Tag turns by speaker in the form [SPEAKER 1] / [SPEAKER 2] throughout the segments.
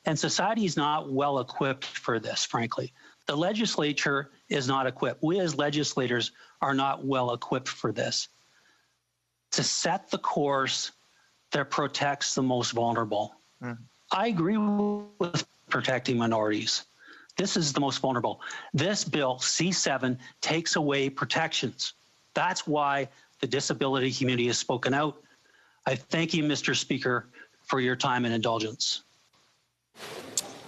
[SPEAKER 1] And society is not well equipped for this, frankly. The legislature is not equipped. We as legislators are not well equipped for this. To set the course that protects the most vulnerable. I agree with protecting minorities. This is the most vulnerable. This bill, C7, takes away protections. That's why the disability community has spoken out. I thank you, Mr. Speaker, for your time and indulgence.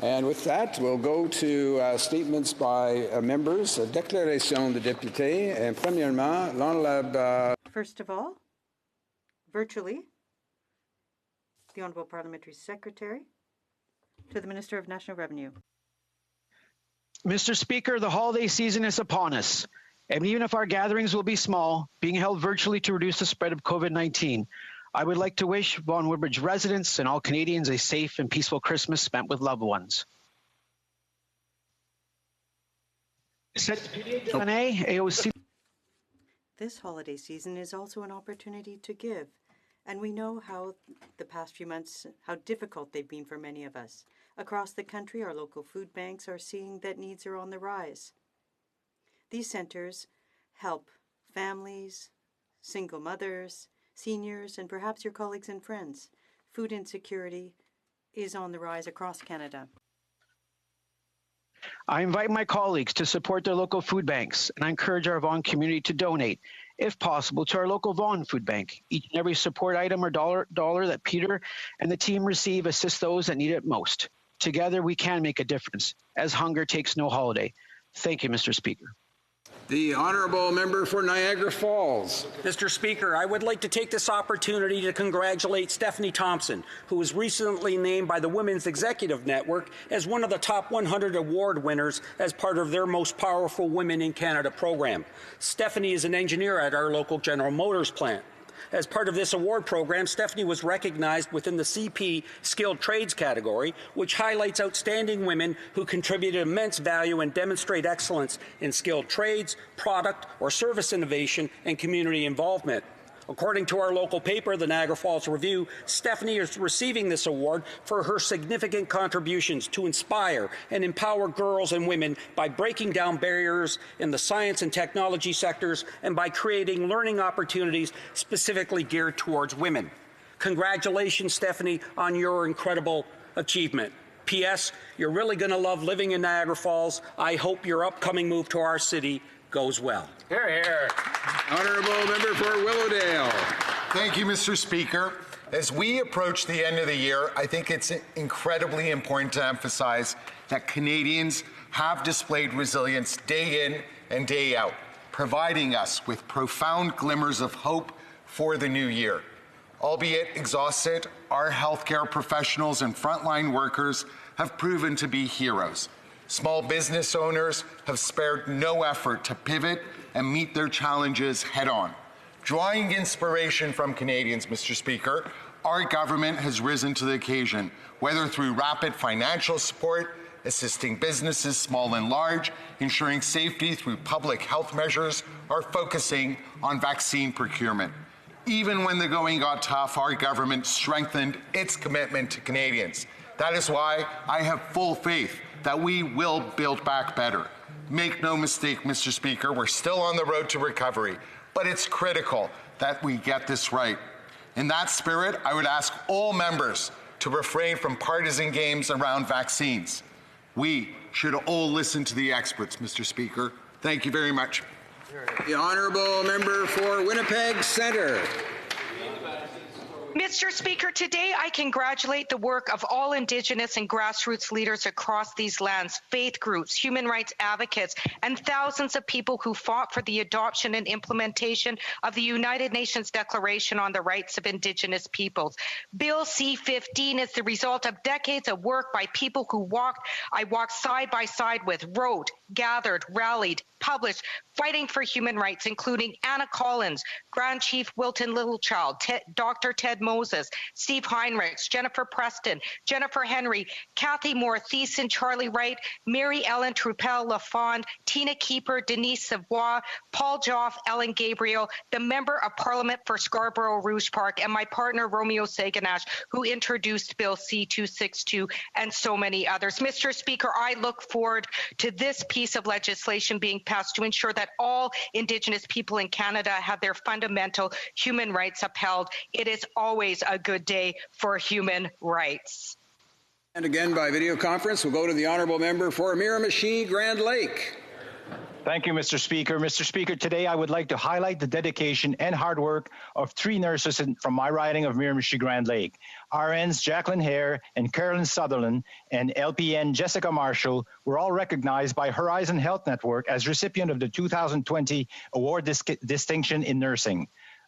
[SPEAKER 2] And with that, we'll go to statements by members. Déclaration de député. And premièrement, l'honorable.
[SPEAKER 3] First of all, virtually, the Honourable Parliamentary Secretary to the Minister of National Revenue.
[SPEAKER 4] Mr. Speaker, the holiday season is upon us. And even if our gatherings will be small, being held virtually to reduce the spread of COVID-19, I would like to wish Vaughan Woodbridge residents and all Canadians a safe and peaceful Christmas spent with loved ones.
[SPEAKER 3] This holiday season is also an opportunity to give, and we know how the past few months, how difficult they've been for many of us. Across the country, our local food banks are seeing that needs are on the rise. These centres help families, single mothers, seniors, and perhaps your colleagues and friends. Food insecurity is on the rise across Canada.
[SPEAKER 4] I invite my colleagues to support their local food banks, and I encourage our Vaughan community to donate, if possible, to our local Vaughan Food Bank. Each and every support item or dollar that Peter and the team receive assists those that need it most. Together, we can make a difference, as hunger takes no holiday. Thank you, Mr. Speaker.
[SPEAKER 2] The honourable member for Niagara Falls.
[SPEAKER 5] Mr. Speaker, I would like to take this opportunity to congratulate Stephanie Thompson, who was recently named by the Women's Executive Network as one of the top 100 award winners as part of their Most Powerful Women in Canada program. Stephanie is an engineer at our local General Motors plant. As part of this award program, Stephanie was recognized within the CP Skilled Trades category, which highlights outstanding women who contributed immense value and demonstrate excellence in skilled trades, product or service innovation, and community involvement. According to our local paper, the Niagara Falls Review, Stephanie is receiving this award for her significant contributions to inspire and empower girls and women by breaking down barriers in the science and technology sectors and by creating learning opportunities specifically geared towards women. Congratulations, Stephanie, on your incredible achievement. P.S. You're really going to love living in Niagara Falls. I hope your upcoming move to our city goes well.
[SPEAKER 6] Hear, hear.
[SPEAKER 2] Honourable member for Willowdale.
[SPEAKER 6] Thank you, Mr. Speaker. As we approach the end of the year, I think it's incredibly important to emphasize that Canadians have displayed resilience day in and day out, providing us with profound glimmers of hope for the new year. Albeit exhausted, our healthcare professionals and frontline workers have proven to be heroes. Small business owners have spared no effort to pivot and meet their challenges head-on. Drawing inspiration from Canadians, Mr. Speaker, our government has risen to the occasion, whether through rapid financial support, assisting businesses small and large, ensuring safety through public health measures, or focusing on vaccine procurement. Even when the going got tough, our government strengthened its commitment to Canadians. That is why I have full faith that we will build back better. Make no mistake, Mr. Speaker, we're still on the road to recovery, but it's critical that we get this right. In that spirit, I would ask all members to refrain from partisan games around vaccines. We should all listen to the experts, Mr. Speaker. Thank you very much.
[SPEAKER 2] The honourable member for Winnipeg Centre.
[SPEAKER 7] Mr. Speaker, today I congratulate the work of all Indigenous and grassroots leaders across these lands, faith groups, human rights advocates, and thousands of people who fought for the adoption and implementation of the United Nations Declaration on the Rights of Indigenous Peoples. Bill C-15 is the result of decades of work by people who I walked side by side with, wrote, gathered, rallied, published fighting for human rights, including Anna Collins, Grand Chief Wilton Littlechild, Dr. Ted Moses, Steve Heinrichs, Jennifer Preston, Jennifer Henry, Kathy Moore, Thiessen, Charlie Wright, Mary Ellen Truppel Lafond, Tina Keeper, Denise Savoy, Paul Joff, Ellen Gabriel, the Member of Parliament for Scarborough Rouge Park, and my partner Romeo Saganash, who introduced Bill C-262, and so many others. Mr. Speaker, I look forward to this piece of legislation being passed to ensure that all Indigenous people in Canada have their fundamental human rights upheld. It is always a good day for human rights.
[SPEAKER 2] And again by video conference, we'll go to the honourable member for Miramichi Grand Lake.
[SPEAKER 8] Thank you, Mr. Speaker. Mr. Speaker, today I would like to highlight the dedication and hard work of 3 nurses from my riding of Miramichi Grand Lake. RNs Jacqueline Hare and Carolyn Sutherland and LPN Jessica Marshall were all recognized by Horizon Health Network as recipient of the 2020 Award Distinction in Nursing.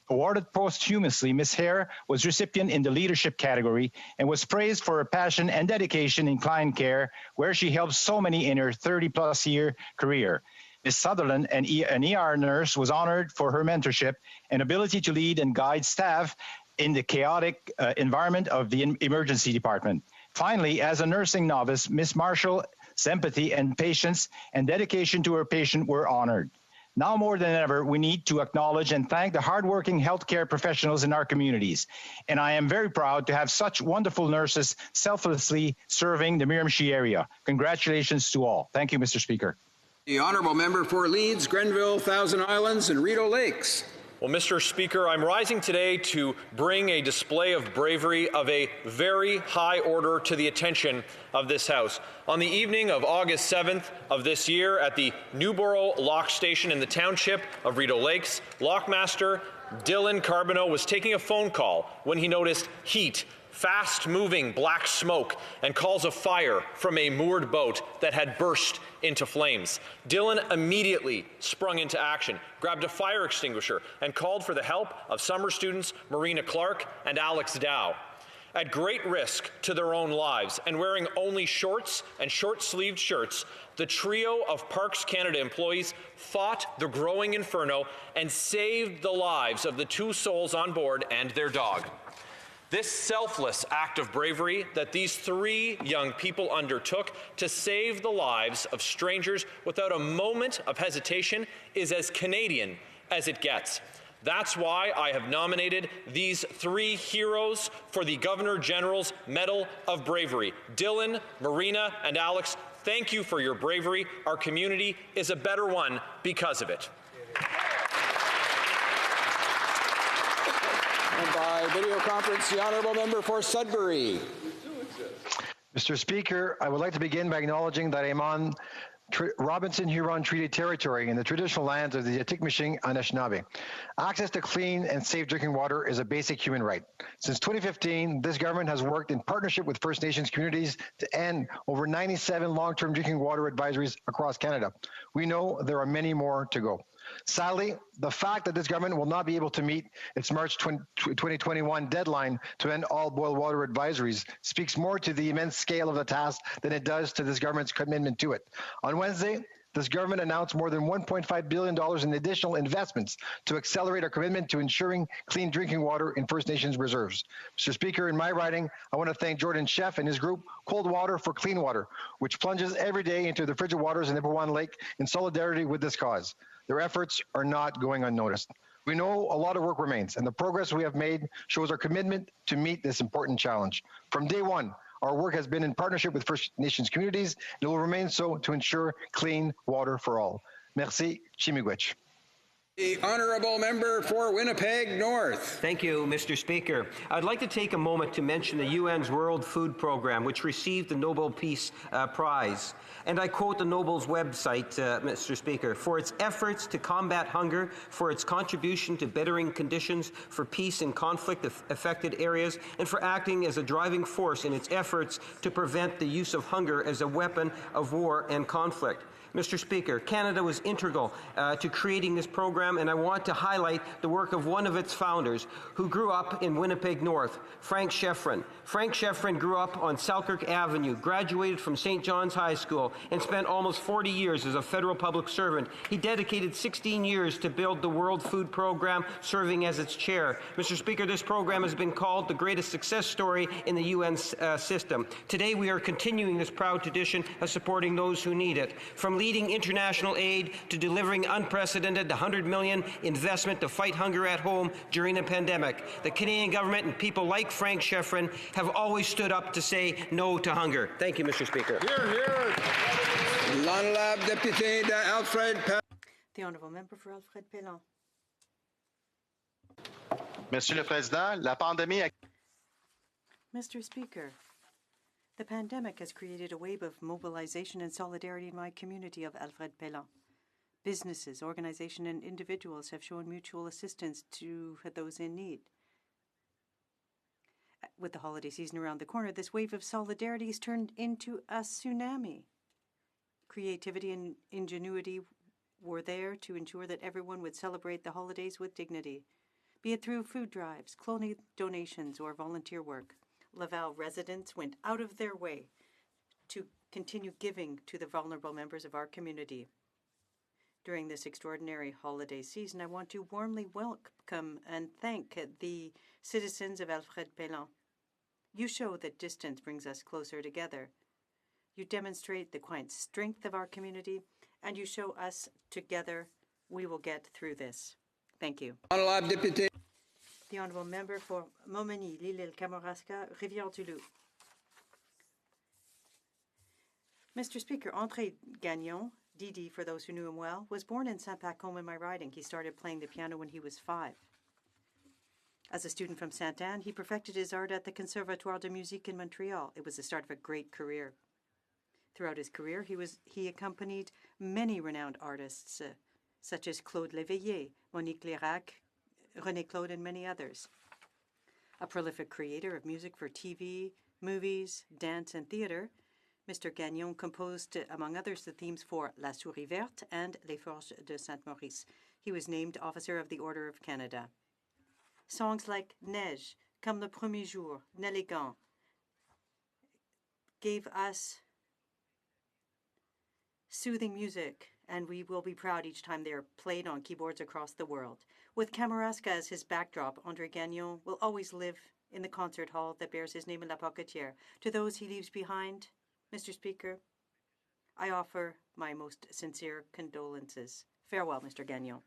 [SPEAKER 8] Awarded posthumously, Ms. Hare was recipient in the leadership category and was praised for her passion and dedication in client care, where she helped so many in her 30-plus year career. Ms. Sutherland, an ER nurse, was honored for her mentorship and ability to lead and guide staff in the chaotic environment of the emergency department. Finally, as a nursing novice, Ms. Marshall's empathy and patience and dedication to her patient were honored. Now more than ever, we need to acknowledge and thank the hardworking healthcare professionals in our communities. And I am very proud to have such wonderful nurses selflessly serving the Miramichi area. Congratulations to all. Thank you, Mr. Speaker.
[SPEAKER 2] The honourable member for Leeds, Grenville, Thousand Islands and Rideau Lakes.
[SPEAKER 9] Well, Mr. Speaker, I'm rising today to bring a display of bravery of a very high order to the attention of this House. On the evening of August 7th of this year at the Newborough Lock Station in the township of Rideau Lakes, Lockmaster Dylan Carbonneau was taking a phone call when he noticed heat, fast-moving black smoke, and calls of fire from a moored boat that had burst into flames. Dylan immediately sprung into action, grabbed a fire extinguisher, and called for the help of summer students Marina Clark and Alex Dow. At great risk to their own lives and wearing only shorts and short-sleeved shirts, the trio of Parks Canada employees fought the growing inferno and saved the lives of the 2 souls on board and their dog. This selfless act of bravery that these 3 young people undertook to save the lives of strangers without a moment of hesitation is as Canadian as it gets. That's why I have nominated these 3 heroes for the Governor General's Medal of Bravery. Dylan, Marina, and Alex, thank you for your bravery. Our community is a better one because of it.
[SPEAKER 2] And by video conference, the honourable member for Sudbury.
[SPEAKER 10] Mr. Speaker, I would like to begin by acknowledging that I'm on Robinson Huron Treaty Territory in the traditional lands of the Atikamekw Anishinaabe. Access to clean and safe drinking water is a basic human right. Since 2015, this government has worked in partnership with First Nations communities to end over 97 long-term drinking water advisories across Canada. We know there are many more to go. Sadly, the fact that this government will not be able to meet its March 2021 deadline to end all boil water advisories speaks more to the immense scale of the task than it does to this government's commitment to it. On Wednesday, this government announced more than $1.5 billion in additional investments to accelerate our commitment to ensuring clean drinking water in First Nations reserves. Mr. Speaker, in my writing, I want to thank Jordan Sheff and his group, Cold Water for Clean Water, which plunges every day into the frigid waters in Nipawin Lake in solidarity with this cause. Their efforts are not going unnoticed. We know a lot of work remains, and the progress we have made shows our commitment to meet this important challenge. From day one, our work has been in partnership with First Nations communities, and it will remain so to ensure clean water for all. Merci, Chimigwech.
[SPEAKER 2] The honourable member for Winnipeg North.
[SPEAKER 11] Thank you, Mr. Speaker. I'd like to take a moment to mention the UN's World Food Programme, which received the Nobel Peace Prize. And I quote the Nobel's website, Mr. Speaker, for its efforts to combat hunger, for its contribution to bettering conditions for peace in conflict-affected areas, and for acting as a driving force in its efforts to prevent the use of hunger as a weapon of war and conflict. Mr. Speaker, Canada was integral to creating this program program, and I want to highlight the work of one of its founders who grew up in Winnipeg North, Frank Sheffrin. Frank Sheffrin grew up on Selkirk Avenue, graduated from St. John's High School, and spent almost 40 years as a federal public servant. He dedicated 16 years to build the World Food Program, serving as its chair. Mr. Speaker, this program has been called the greatest success story in the UN system. Today, we are continuing this proud tradition of supporting those who need it. From leading international aid to delivering unprecedented $100 million investment to fight hunger at home during the pandemic, the Canadian government and people like Frank Sheffrin have always stood up to say no to hunger. Thank you, Mr. Speaker.
[SPEAKER 2] Hear, hear. L'honorable député d'Alfred Pellan.
[SPEAKER 3] The honourable member for Alfred Pellan.
[SPEAKER 12] Monsieur le Président, la pandémie a...
[SPEAKER 3] Mr. Speaker, the pandemic has created a wave of mobilization and solidarity in my community of Alfred Pellan. Businesses, organizations, and individuals have shown mutual assistance to those in need. With the holiday season around the corner, this wave of solidarity has turned into a tsunami. Creativity and ingenuity were there to ensure that everyone would celebrate the holidays with dignity, be it through food drives, clothing donations, or volunteer work. Laval residents went out of their way to continue giving to the vulnerable members of our community. During this extraordinary holiday season, I want to warmly welcome and thank the citizens of Alfred Pellan. You show that distance brings us closer together. You demonstrate the quiet strength of our community, and you show us together we will get through this. Thank you. The honourable member for Montmagny, Lille-Kamouraska, Rivière-du-Loup. Mr. Speaker, André Gagnon, Didi for those who knew him well, was born in Saint-Pacôme in my riding. He started playing the piano when he was 5. As a student from Sainte-Anne, he perfected his art at the Conservatoire de Musique in Montreal. It was the start of a great career. Throughout his career, he accompanied many renowned artists, such as Claude Léveillé, Monique Lérac, René Claude, and many others. A prolific creator of music for TV, movies, dance, and theatre, Mr. Gagnon composed, among others, the themes for La Souris Verte and Les Forges de Saint-Maurice. He was named Officer of the Order of Canada. Songs like Neige, Comme le premier jour, Nélégant gave us soothing music, and we will be proud each time they are played on keyboards across the world. With Kamouraska as his backdrop, André Gagnon will always live in the concert hall that bears his name in La Pocatière. To those he leaves behind, Mr. Speaker, I offer my most sincere condolences. Farewell, Mr. Gagnon.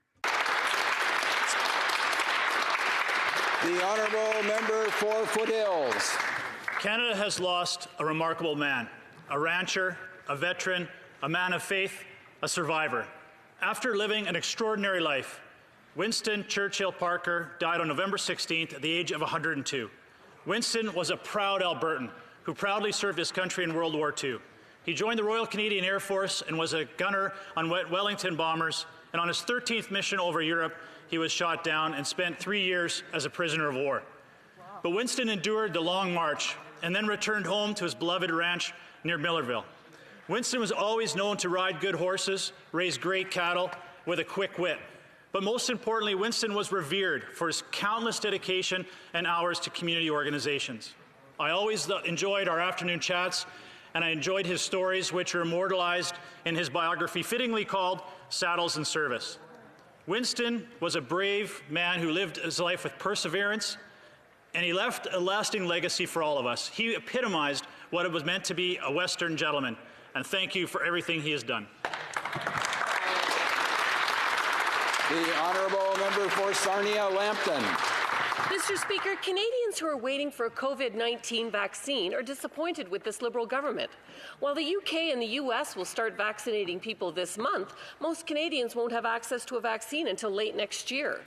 [SPEAKER 2] The honourable member for Foothills.
[SPEAKER 13] Canada has lost a remarkable man, a rancher, a veteran, a man of faith, a survivor. After living an extraordinary life, Winston Churchill Parker died on November 16th at the age of 102. Winston was a proud Albertan who proudly served his country in World War II. He joined the Royal Canadian Air Force and was a gunner on Wellington bombers, and on his 13th mission over Europe, he was shot down and spent 3 years as a prisoner of war. But Winston endured the long march and then returned home to his beloved ranch near Millerville. Winston was always known to ride good horses, raise great cattle with a quick wit. But most importantly, Winston was revered for his countless dedication and hours to community organizations. I always enjoyed our afternoon chats, and I enjoyed his stories, which are immortalized in his biography, fittingly called Saddles and Service. Winston was a brave man who lived his life with perseverance, and he left a lasting legacy for all of us. He epitomized what it was meant to be a Western gentleman, and thank you for everything he has done.
[SPEAKER 2] The honourable member for Sarnia-Lambton.
[SPEAKER 14] Mr. Speaker, Canadians who are waiting for a COVID-19 vaccine are disappointed with this Liberal government. While the UK and the US will start vaccinating people this month, most Canadians won't have access to a vaccine until late next year.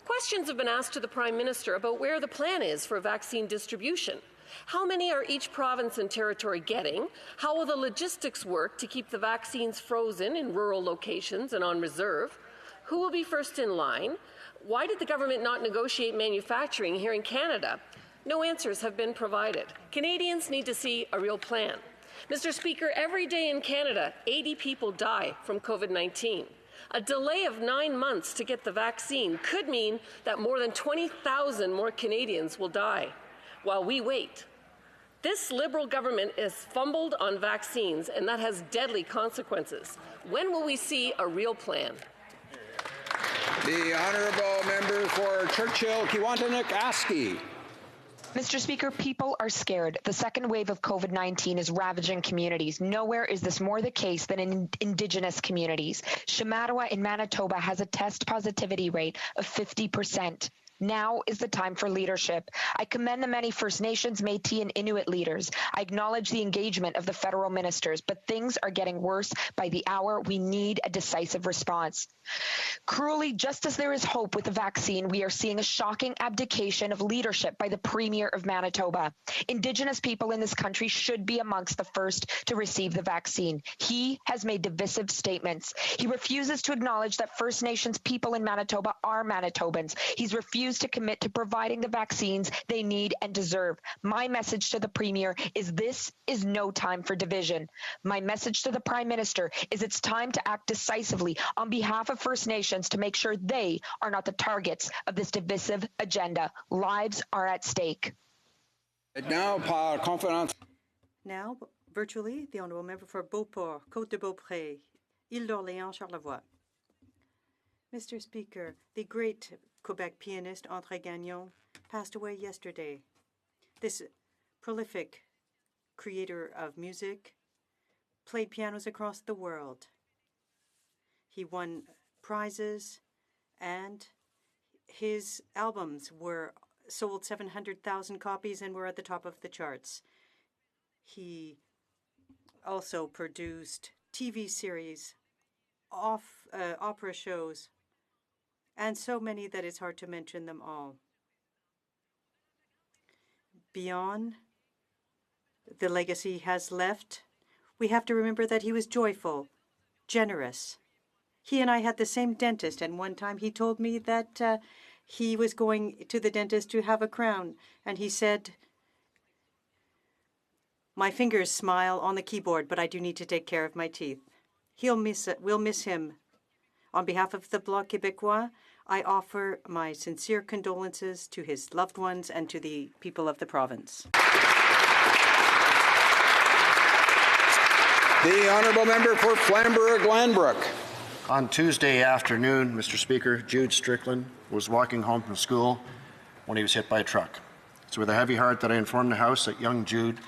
[SPEAKER 14] Questions have been asked to the Prime Minister about where the plan is for vaccine distribution. How many are each province and territory getting? How will the logistics work to keep the vaccines frozen in rural locations and on reserve? Who will be first in line? Why did the government not negotiate manufacturing here in Canada? No answers have been provided. Canadians need to see a real plan. Mr. Speaker, every day in Canada, 80 people die from COVID-19. A delay of 9 months to get the vaccine could mean that more than 20,000 more Canadians will die while we wait. This Liberal government has fumbled on vaccines, and that has deadly consequences. When will we see a real plan?
[SPEAKER 2] The honourable member for Churchill, Kiwantanuk, ASCII.
[SPEAKER 15] Mr. Speaker, people are scared. The second wave of COVID-19 is ravaging communities. Nowhere is this more the case than in Indigenous communities. Shamattawa in Manitoba has a test positivity rate of 50%. Now is the time for leadership. I commend the many First Nations, Métis, and Inuit leaders. I acknowledge the engagement of the federal ministers, but things are getting worse by the hour. We need a decisive response. Cruelly, just as there is hope with the vaccine, we are seeing a shocking abdication of leadership by the Premier of Manitoba. Indigenous people in this country should be amongst the first to receive the vaccine. He has made divisive statements. He refuses to acknowledge that First Nations people in Manitoba are Manitobans. He's refused to commit to providing the vaccines they need and deserve. My message to the Premier is this is no time for division. My message to the Prime Minister is it's time to act decisively on behalf of First Nations to make sure they are not the targets of this divisive agenda. Lives are at stake.
[SPEAKER 2] Now,
[SPEAKER 3] virtually, the Honourable Member for Beauport, Côte-de-Beaupré, Île-d'Orléans, Charlevoix. Mr. Speaker, the great Quebec pianist André Gagnon passed away yesterday. This prolific creator of music played pianos across the world. He won prizes, and his albums were sold 700,000 copies and were at the top of the charts. He also produced TV series, opera shows, and so many that it's hard to mention them all. Beyond the legacy he has left, we have to remember that he was joyful, generous. He and I had the same dentist, and one time he told me that he was going to the dentist to have a crown, and he said, "My fingers smile on the keyboard, but I do need to take care of my teeth." We'll miss him. On behalf of the Bloc Québécois, I offer my sincere condolences to his loved ones and to the people of the province.
[SPEAKER 2] The honourable member for Flamborough-Glanbrook.
[SPEAKER 16] On Tuesday afternoon, Mr. Speaker, Jude Strickland was walking home from school when he was hit by a truck. It's with a heavy heart that I inform the House that young Jude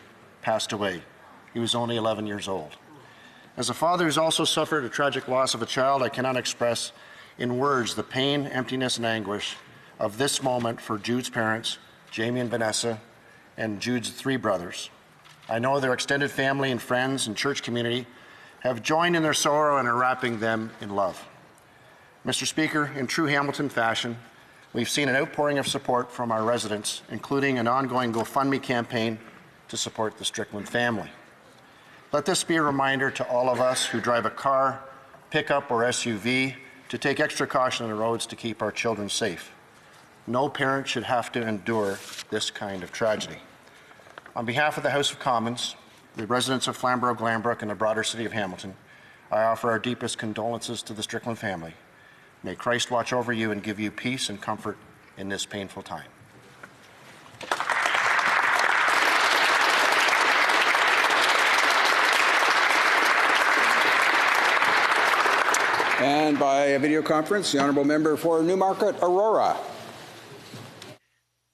[SPEAKER 16] passed away. He was only 11 years old. As a father who's also suffered a tragic loss of a child, I cannot express in words the pain, emptiness, and anguish of this moment for Jude's parents, Jamie and Vanessa, and Jude's 3 brothers. I know their extended family and friends and church community have joined in their sorrow and are wrapping them in love. Mr. Speaker, in true Hamilton fashion, we've seen an outpouring of support from our residents, including an ongoing GoFundMe campaign to support the Strickland family. Let this be a reminder to all of us who drive a car, pickup, or SUV to take extra caution on the roads to keep our children safe. No parent should have to endure this kind of tragedy. On behalf of the House of Commons, the residents of Flamborough-Glanbrook and the broader city of Hamilton, I offer our deepest condolences to the Strickland family. May Christ watch over you and give you peace and comfort in this painful time.
[SPEAKER 2] And by a video conference, the honourable member for Newmarket, Aurora.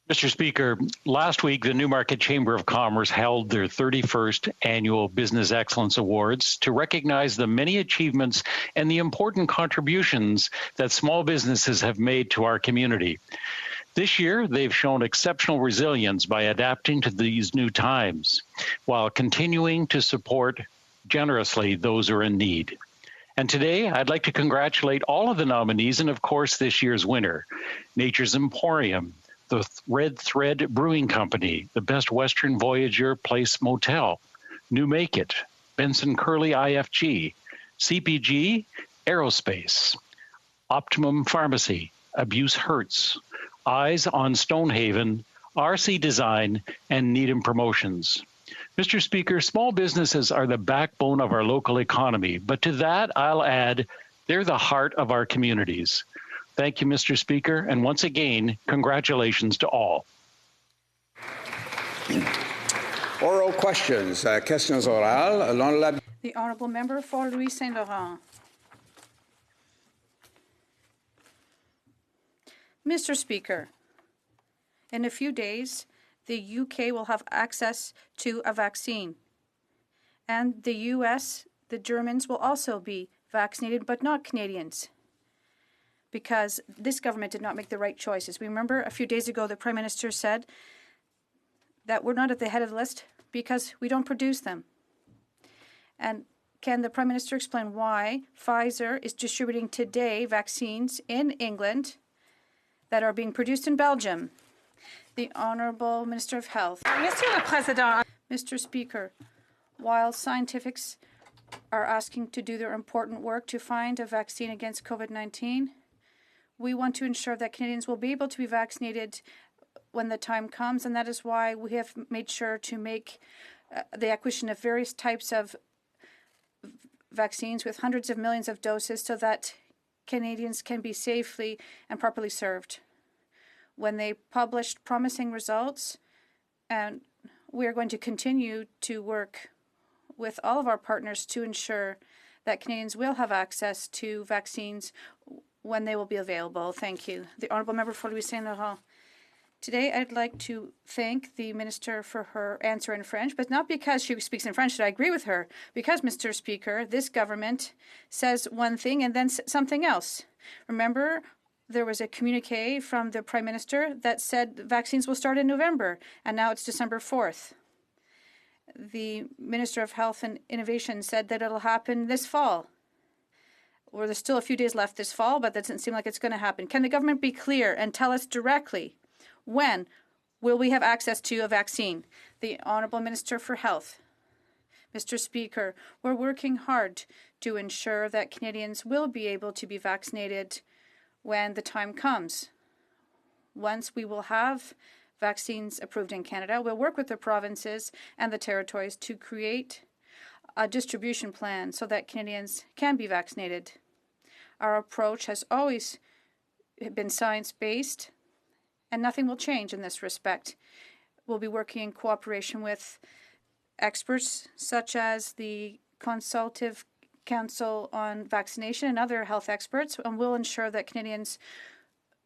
[SPEAKER 17] Mr. Speaker, last week the Newmarket Chamber of Commerce held their 31st annual Business Excellence Awards to recognize the many achievements and the important contributions that small businesses have made to our community. This year, they've shown exceptional resilience by adapting to these new times, while continuing to support generously those who are in need. And today, I'd like to congratulate all of the nominees and, of course, this year's winner, Nature's Emporium, the Red Thread Brewing Company, the Best Western Voyager Place Motel, New Make It, Benson Curley IFG, CPG, Aerospace, Optimum Pharmacy, Abuse Hurts, Eyes on Stonehaven, RC Design, and Needham Promotions. Mr. Speaker, small businesses are the backbone of our local economy, but to that I'll add They're the heart of our communities. Thank you, Mr. Speaker, and once again, congratulations to all.
[SPEAKER 2] Oral questions. Questions orales.
[SPEAKER 18] The Honourable Member for Louis Saint Laurent. Mr. Speaker, in a few days, the UK will have access to a vaccine. And the US, the Germans, will also be vaccinated, but not Canadians, because this government did not make the right choices. We remember a few days ago the Prime Minister said that we're not at the head of the list because we don't produce them. And can the Prime Minister explain why Pfizer is distributing today vaccines in England that are being produced in Belgium? The Honourable Minister of Health. Mr. Speaker, while scientists are asking to do their important work to find a vaccine against COVID-19, we want to ensure that Canadians will be able to be vaccinated when the time comes, and that is why we have made sure to make the acquisition of various types of vaccines with hundreds of millions of doses so that Canadians can be safely and properly served. When they published promising results, and we are going to continue to work with all of our partners to ensure that Canadians will have access to vaccines when they will be available. Thank you. The Honourable Member for Louis Saint Laurent. Today, I'd like to thank the Minister for her answer in French, but not because she speaks in French that I agree with her, because, Mr. Speaker, this government says one thing and then something else. Remember, there was a communique from the Prime Minister that said vaccines will start in November, and now it's December 4th. The Minister of Health and Innovation said that it'll happen this fall. Well, there's still a few days left this fall, but that doesn't seem like it's going to happen. Can the government be clear and tell us directly when will we have access to a vaccine? The Honourable Minister for Health. Mr. Speaker, we're working hard to ensure that Canadians will be able to be vaccinated when the time comes. Once we will have vaccines approved in Canada, we'll work with the provinces and the territories to create a distribution plan so that Canadians can be vaccinated. Our approach has always been science-based, and nothing will change in this respect. We'll be working in cooperation with experts such as the Consultative Council on Vaccination and other health experts, and we'll ensure that Canadians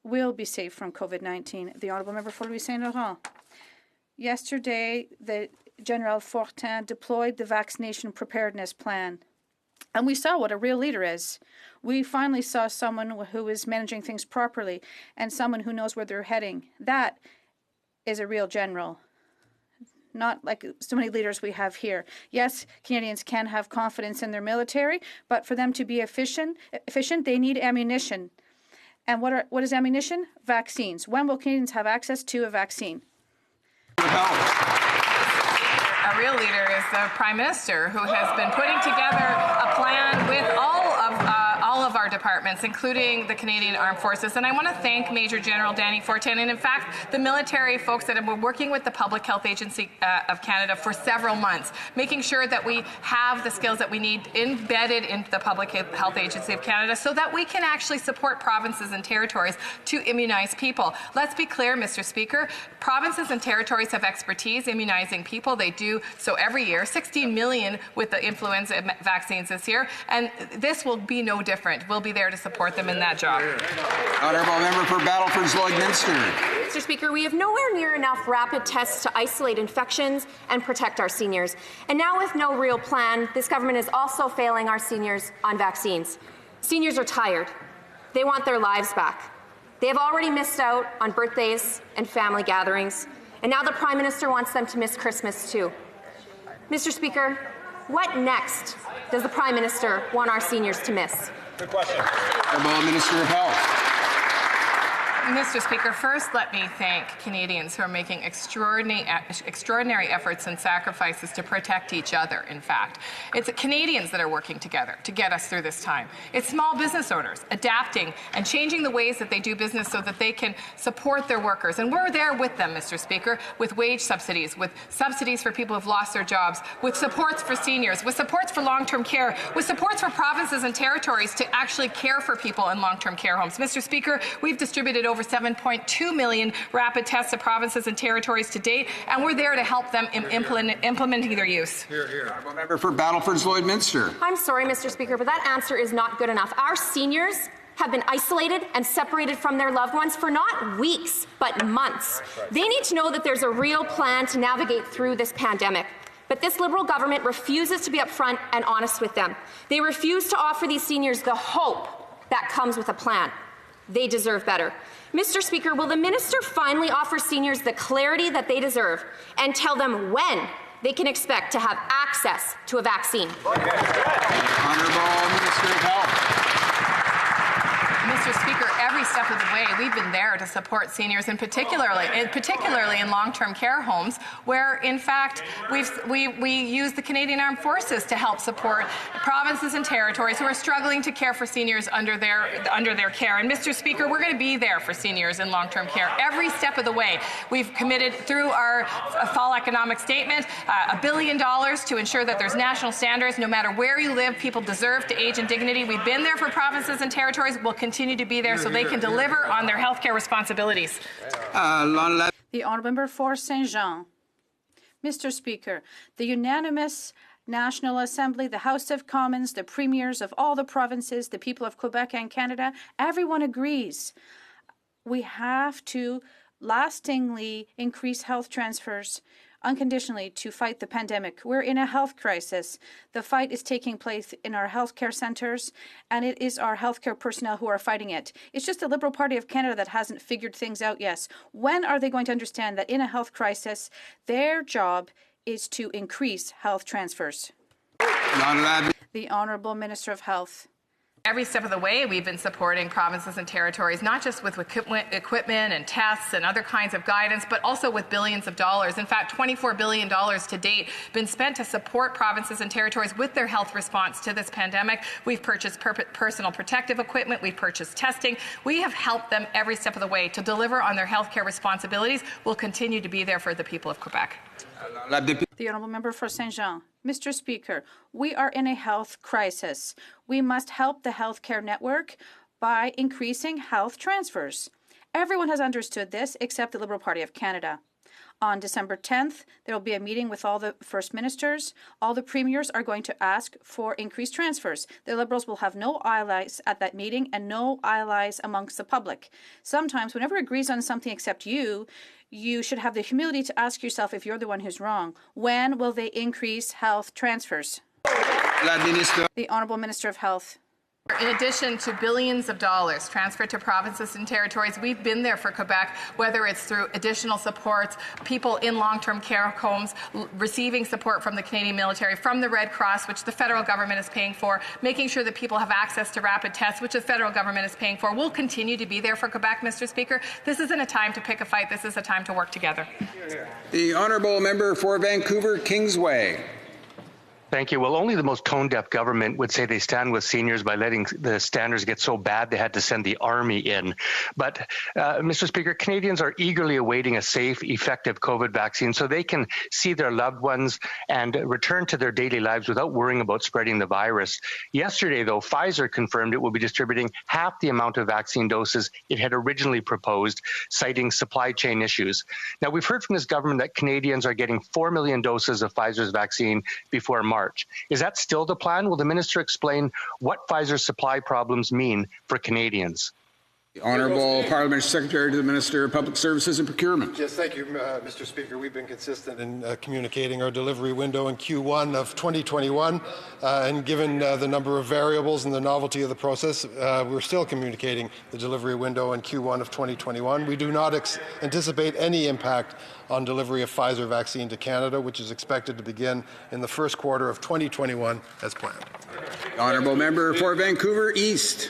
[SPEAKER 18] will be safe from COVID-19. The Honourable Member for Louis Saint Laurent. Yesterday, the General Fortin deployed the vaccination preparedness plan, and we saw what a real leader is. We finally saw someone who is managing things properly and someone who knows where they're heading. That is a real general, not like so many leaders we have here. Yes, Canadians can have confidence in their military, but for them to be efficient, they need ammunition. And what is ammunition? Vaccines. When will Canadians have access to a vaccine?
[SPEAKER 19] A real leader is the Prime Minister, who has been putting together a plan with all of our departments, including the Canadian Armed Forces. And I want to thank Major General Danny Fortin and, in fact, the military folks that have been working with the Public Health Agency of Canada for several months, making sure that we have the skills that we need embedded into the Public Health Agency of Canada so that we can actually support provinces and territories to immunize people. Let's be clear, Mr. Speaker, provinces and territories have expertise immunizing people. They do so every year, 16 million with the influenza vaccines this year, and this will be no different. We'll be there to support them in that job.
[SPEAKER 2] Honourable Member for Battleford's Lloydminster.
[SPEAKER 20] Mr. Speaker, we have nowhere near enough rapid tests to isolate infections and protect our seniors. And now with no real plan, this government is also failing our seniors on vaccines. Seniors are tired. They want their lives back. They have already missed out on birthdays and family gatherings, and now the Prime Minister wants them to miss Christmas too. Mr. Speaker, what next does the Prime Minister want our seniors to miss?
[SPEAKER 9] Good question.
[SPEAKER 2] Honourable Minister of Health.
[SPEAKER 19] Mr. Speaker, first let me thank Canadians who are making extraordinary efforts and sacrifices to protect each other, in fact. It's Canadians that are working together to get us through this time. It's small business owners adapting and changing the ways that they do business so that they can support their workers. And we're there with them, Mr. Speaker, with wage subsidies, with subsidies for people who've lost their jobs, with supports for seniors, with supports for long-term care, with supports for provinces and territories to actually care for people in long-term care homes. Mr. Speaker, we've distributed over 7.2 million rapid tests to provinces and territories to date, and we're there to help them implementing their use.
[SPEAKER 2] Member for Battleford's Lloydminster.
[SPEAKER 20] I'm sorry, Mr. Speaker, but that answer is not good enough. Our seniors have been isolated and separated from their loved ones for not weeks, but months. They need to know that there's a real plan to navigate through this pandemic. But this Liberal government refuses to be upfront and honest with them. They refuse to offer these seniors the hope that comes with a plan. They deserve better. Mr. Speaker, will the minister finally offer seniors the clarity that they deserve and tell them when they can expect to have access to a vaccine?
[SPEAKER 2] Honourable Minister of Health.
[SPEAKER 19] Mr. Speaker, every step of the way, we've been there to support seniors, and particularly in long-term care homes, where, in fact, we use the Canadian Armed Forces to help support provinces and territories who are struggling to care for seniors under their care. And, Mr. Speaker, we're going to be there for seniors in long-term care every step of the way. We've committed through our fall economic statement $1 billion to ensure that there's national standards. No matter where you live, people deserve to age in dignity. We've been there for provinces and territories. We'll continue to be there so they can deliver on their healthcare responsibilities.
[SPEAKER 18] The Honourable Member for Saint Jean. Mr. Speaker, the unanimous National Assembly, the House of Commons, the premiers of all the provinces, the people of Quebec and Canada, everyone agrees we have to lastingly increase health transfers unconditionally to fight the pandemic. We're in a health crisis. The fight is taking place in our healthcare centres, and it is our healthcare personnel who are fighting it. It's just the Liberal Party of Canada that hasn't figured things out yet. When are they going to understand that in a health crisis, their job is to increase health transfers? The Honourable Minister of Health.
[SPEAKER 19] Every step of the way, we've been supporting provinces and territories, not just with equipment and tests and other kinds of guidance, but also with billions of dollars. In fact, $24 billion to date been spent to support provinces and territories with their health response to this pandemic. We've purchased personal protective equipment. We've purchased testing. We have helped them every step of the way to deliver on their healthcare responsibilities. We'll continue to be there for the people of Quebec.
[SPEAKER 18] The Honourable Member for Saint Jean. Mr. Speaker, we are in a health crisis. We must help the healthcare network by increasing health transfers. Everyone has understood this except the Liberal Party of Canada. On December 10th, there will be a meeting with all the First Ministers. All the Premiers are going to ask for increased transfers. The Liberals will have no allies at that meeting and no allies amongst the public. Sometimes, whenever agrees on something except you should have the humility to ask yourself if you're the one who's wrong. When will they increase health transfers? The Honourable Minister of Health.
[SPEAKER 19] In addition to billions of dollars transferred to provinces and territories, we've been there for Quebec, whether it's through additional supports, people in long-term care homes receiving support from the Canadian military, from the Red Cross, which the federal government is paying for, making sure that people have access to rapid tests, which the federal government is paying for. We'll continue to be there for Quebec, Mr. Speaker. This isn't a time to pick a fight. This is a time to work together.
[SPEAKER 2] The Honourable Member for Vancouver Kingsway.
[SPEAKER 21] Thank you. Well, only the most tone-deaf government would say they stand with seniors by letting the standards get so bad they had to send the army in. But, Mr. Speaker, Canadians are eagerly awaiting a safe, effective COVID vaccine so they can see their loved ones and return to their daily lives without worrying about spreading the virus. Yesterday, though, Pfizer confirmed it will be distributing half the amount of vaccine doses it had originally proposed, citing supply chain issues. Now, we've heard from this government that Canadians are getting 4 million doses of Pfizer's vaccine before March. Is that still the plan? Will the minister explain what Pfizer's supply problems mean for Canadians?
[SPEAKER 2] The Honourable Parliamentary Secretary to the Minister of Public Services and Procurement.
[SPEAKER 22] Yes, thank you, Mr. Speaker. We've been consistent in communicating our delivery window in Q1 of 2021, and given the number of variables and the novelty of the process, we're still communicating the delivery window in Q1 of 2021. We do not anticipate any impact on delivery of Pfizer vaccine to Canada, which is expected to begin in the first quarter of 2021 as planned.
[SPEAKER 2] The Honourable Member for Vancouver East.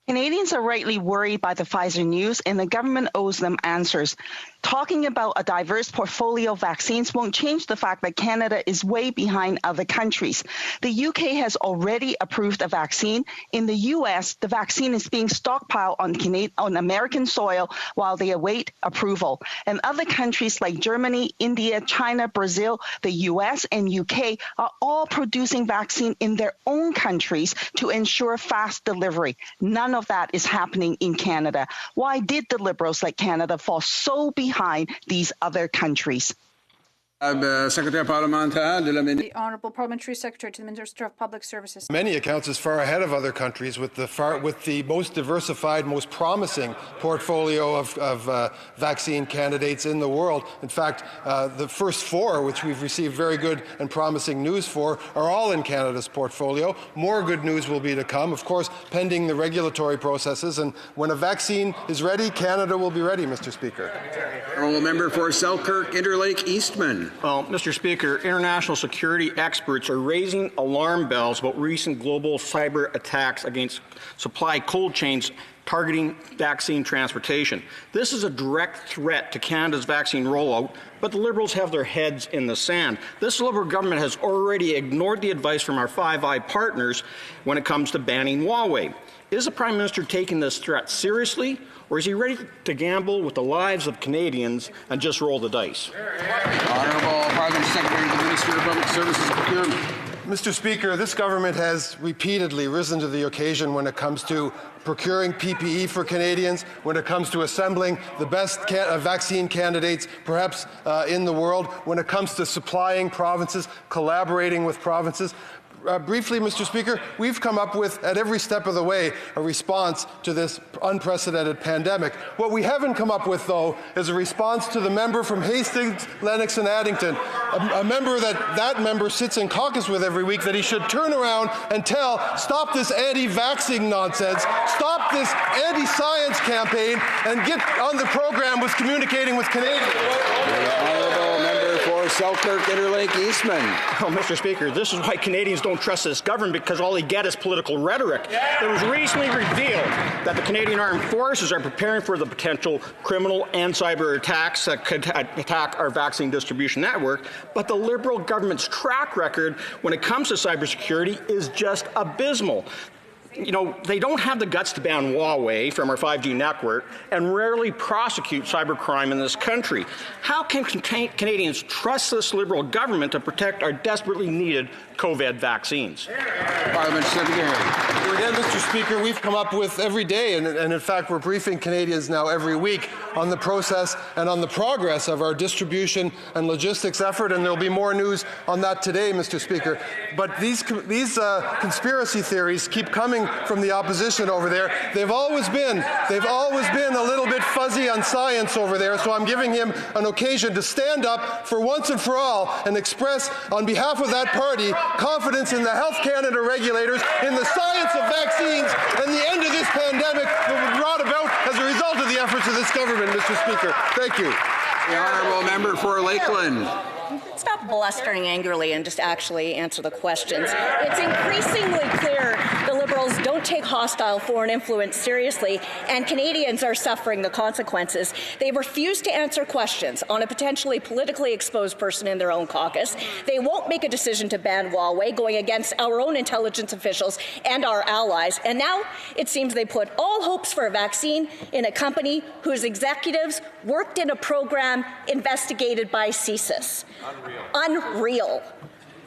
[SPEAKER 1] Canadians are rightly worried by the Pfizer news, and the government owes them answers. Talking about a diverse portfolio of vaccines won't change the fact that Canada is way behind other countries. The UK has already approved a vaccine. In the US, the vaccine is being stockpiled on American soil while they await approval. And other countries like Germany, India, China, Brazil, the US, and UK are all producing vaccine in their own countries to ensure fast delivery. None of that is happening in Canada. Why did the Liberals like Canada fall so behind these other countries?
[SPEAKER 18] The Honourable Parliamentary Secretary to the Minister of Public Services.
[SPEAKER 22] Many accounts is far ahead of other countries with the most diversified, most promising portfolio of vaccine candidates in the world. In fact, the first 4, which we've received very good and promising news for, are all in Canada's portfolio. More good news will be to come, of course, pending the regulatory processes. And when a vaccine is ready, Canada will be ready, Mr. Speaker.
[SPEAKER 5] Honourable Member for Selkirk, Interlake, Eastman.
[SPEAKER 4] Well, Mr. Speaker, international security experts are raising alarm bells about recent global cyber attacks against supply cold chains targeting vaccine transportation. This is a direct threat to Canada's vaccine rollout, but the Liberals have their heads in the sand. This Liberal government has already ignored the advice from our Five Eye partners when it comes to banning Huawei. Is the Prime Minister taking this threat seriously, or is he ready to gamble with the lives of Canadians and just roll the dice?
[SPEAKER 2] Honourable Parliament Secretary to the Minister of Public Services and Procurement.
[SPEAKER 22] Mr. Speaker, this government has repeatedly risen to the occasion when it comes to procuring PPE for Canadians, when it comes to assembling the best vaccine candidates perhaps in the world, when it comes to supplying provinces, collaborating with provinces. Briefly, Mr. Speaker, we've come up with, at every step of the way, a response to this unprecedented pandemic. What we haven't come up with, though, is a response to the member from Hastings, Lennox and Addington, a member that member sits in caucus with every week, that he should turn around and stop this anti-vaxxing nonsense, stop this anti-science campaign, and get on the program with communicating with Canadians.
[SPEAKER 2] Selkirk, Interlake, Eastman.
[SPEAKER 4] Oh, Mr. Speaker, this is why Canadians don't trust this government, because all they get is political rhetoric. It was recently revealed that the Canadian Armed Forces are preparing for the potential criminal and cyber attacks that could attack our vaccine distribution network, but the Liberal government's track record when it comes to cybersecurity is just abysmal. You know, they don't have the guts to ban Huawei from our 5G network and rarely prosecute cybercrime in this country. How can Canadians trust this Liberal government to protect our desperately needed COVID vaccines?
[SPEAKER 22] Parliament Secretary. Well, again, Mr. Speaker, we've come up with every day, and in fact, we're briefing Canadians now every week on the process and on the progress of our distribution and logistics effort, and there'll be more news on that today, Mr. Speaker. But these conspiracy theories keep coming from the opposition over there. They've always been a little bit fuzzy on science over there, so I'm giving him an occasion to stand up for once and for all and express on behalf of that party confidence in the Health Canada regulators, in the science of vaccines, and the end of this pandemic that was brought about as a result of the efforts of this government, Mr. Speaker. Thank you.
[SPEAKER 2] The Honourable Member for Lakeland.
[SPEAKER 23] Stop blustering angrily and just actually answer the questions. It's increasingly clear the Liberals don't take hostile foreign influence seriously, and Canadians are suffering the consequences. They refuse to answer questions on a potentially politically exposed person in their own caucus. They won't make a decision to ban Huawei, going against our own intelligence officials and our allies. And now it seems they put all hopes for a vaccine in a company whose executives worked in a program investigated by CSIS. Unreal.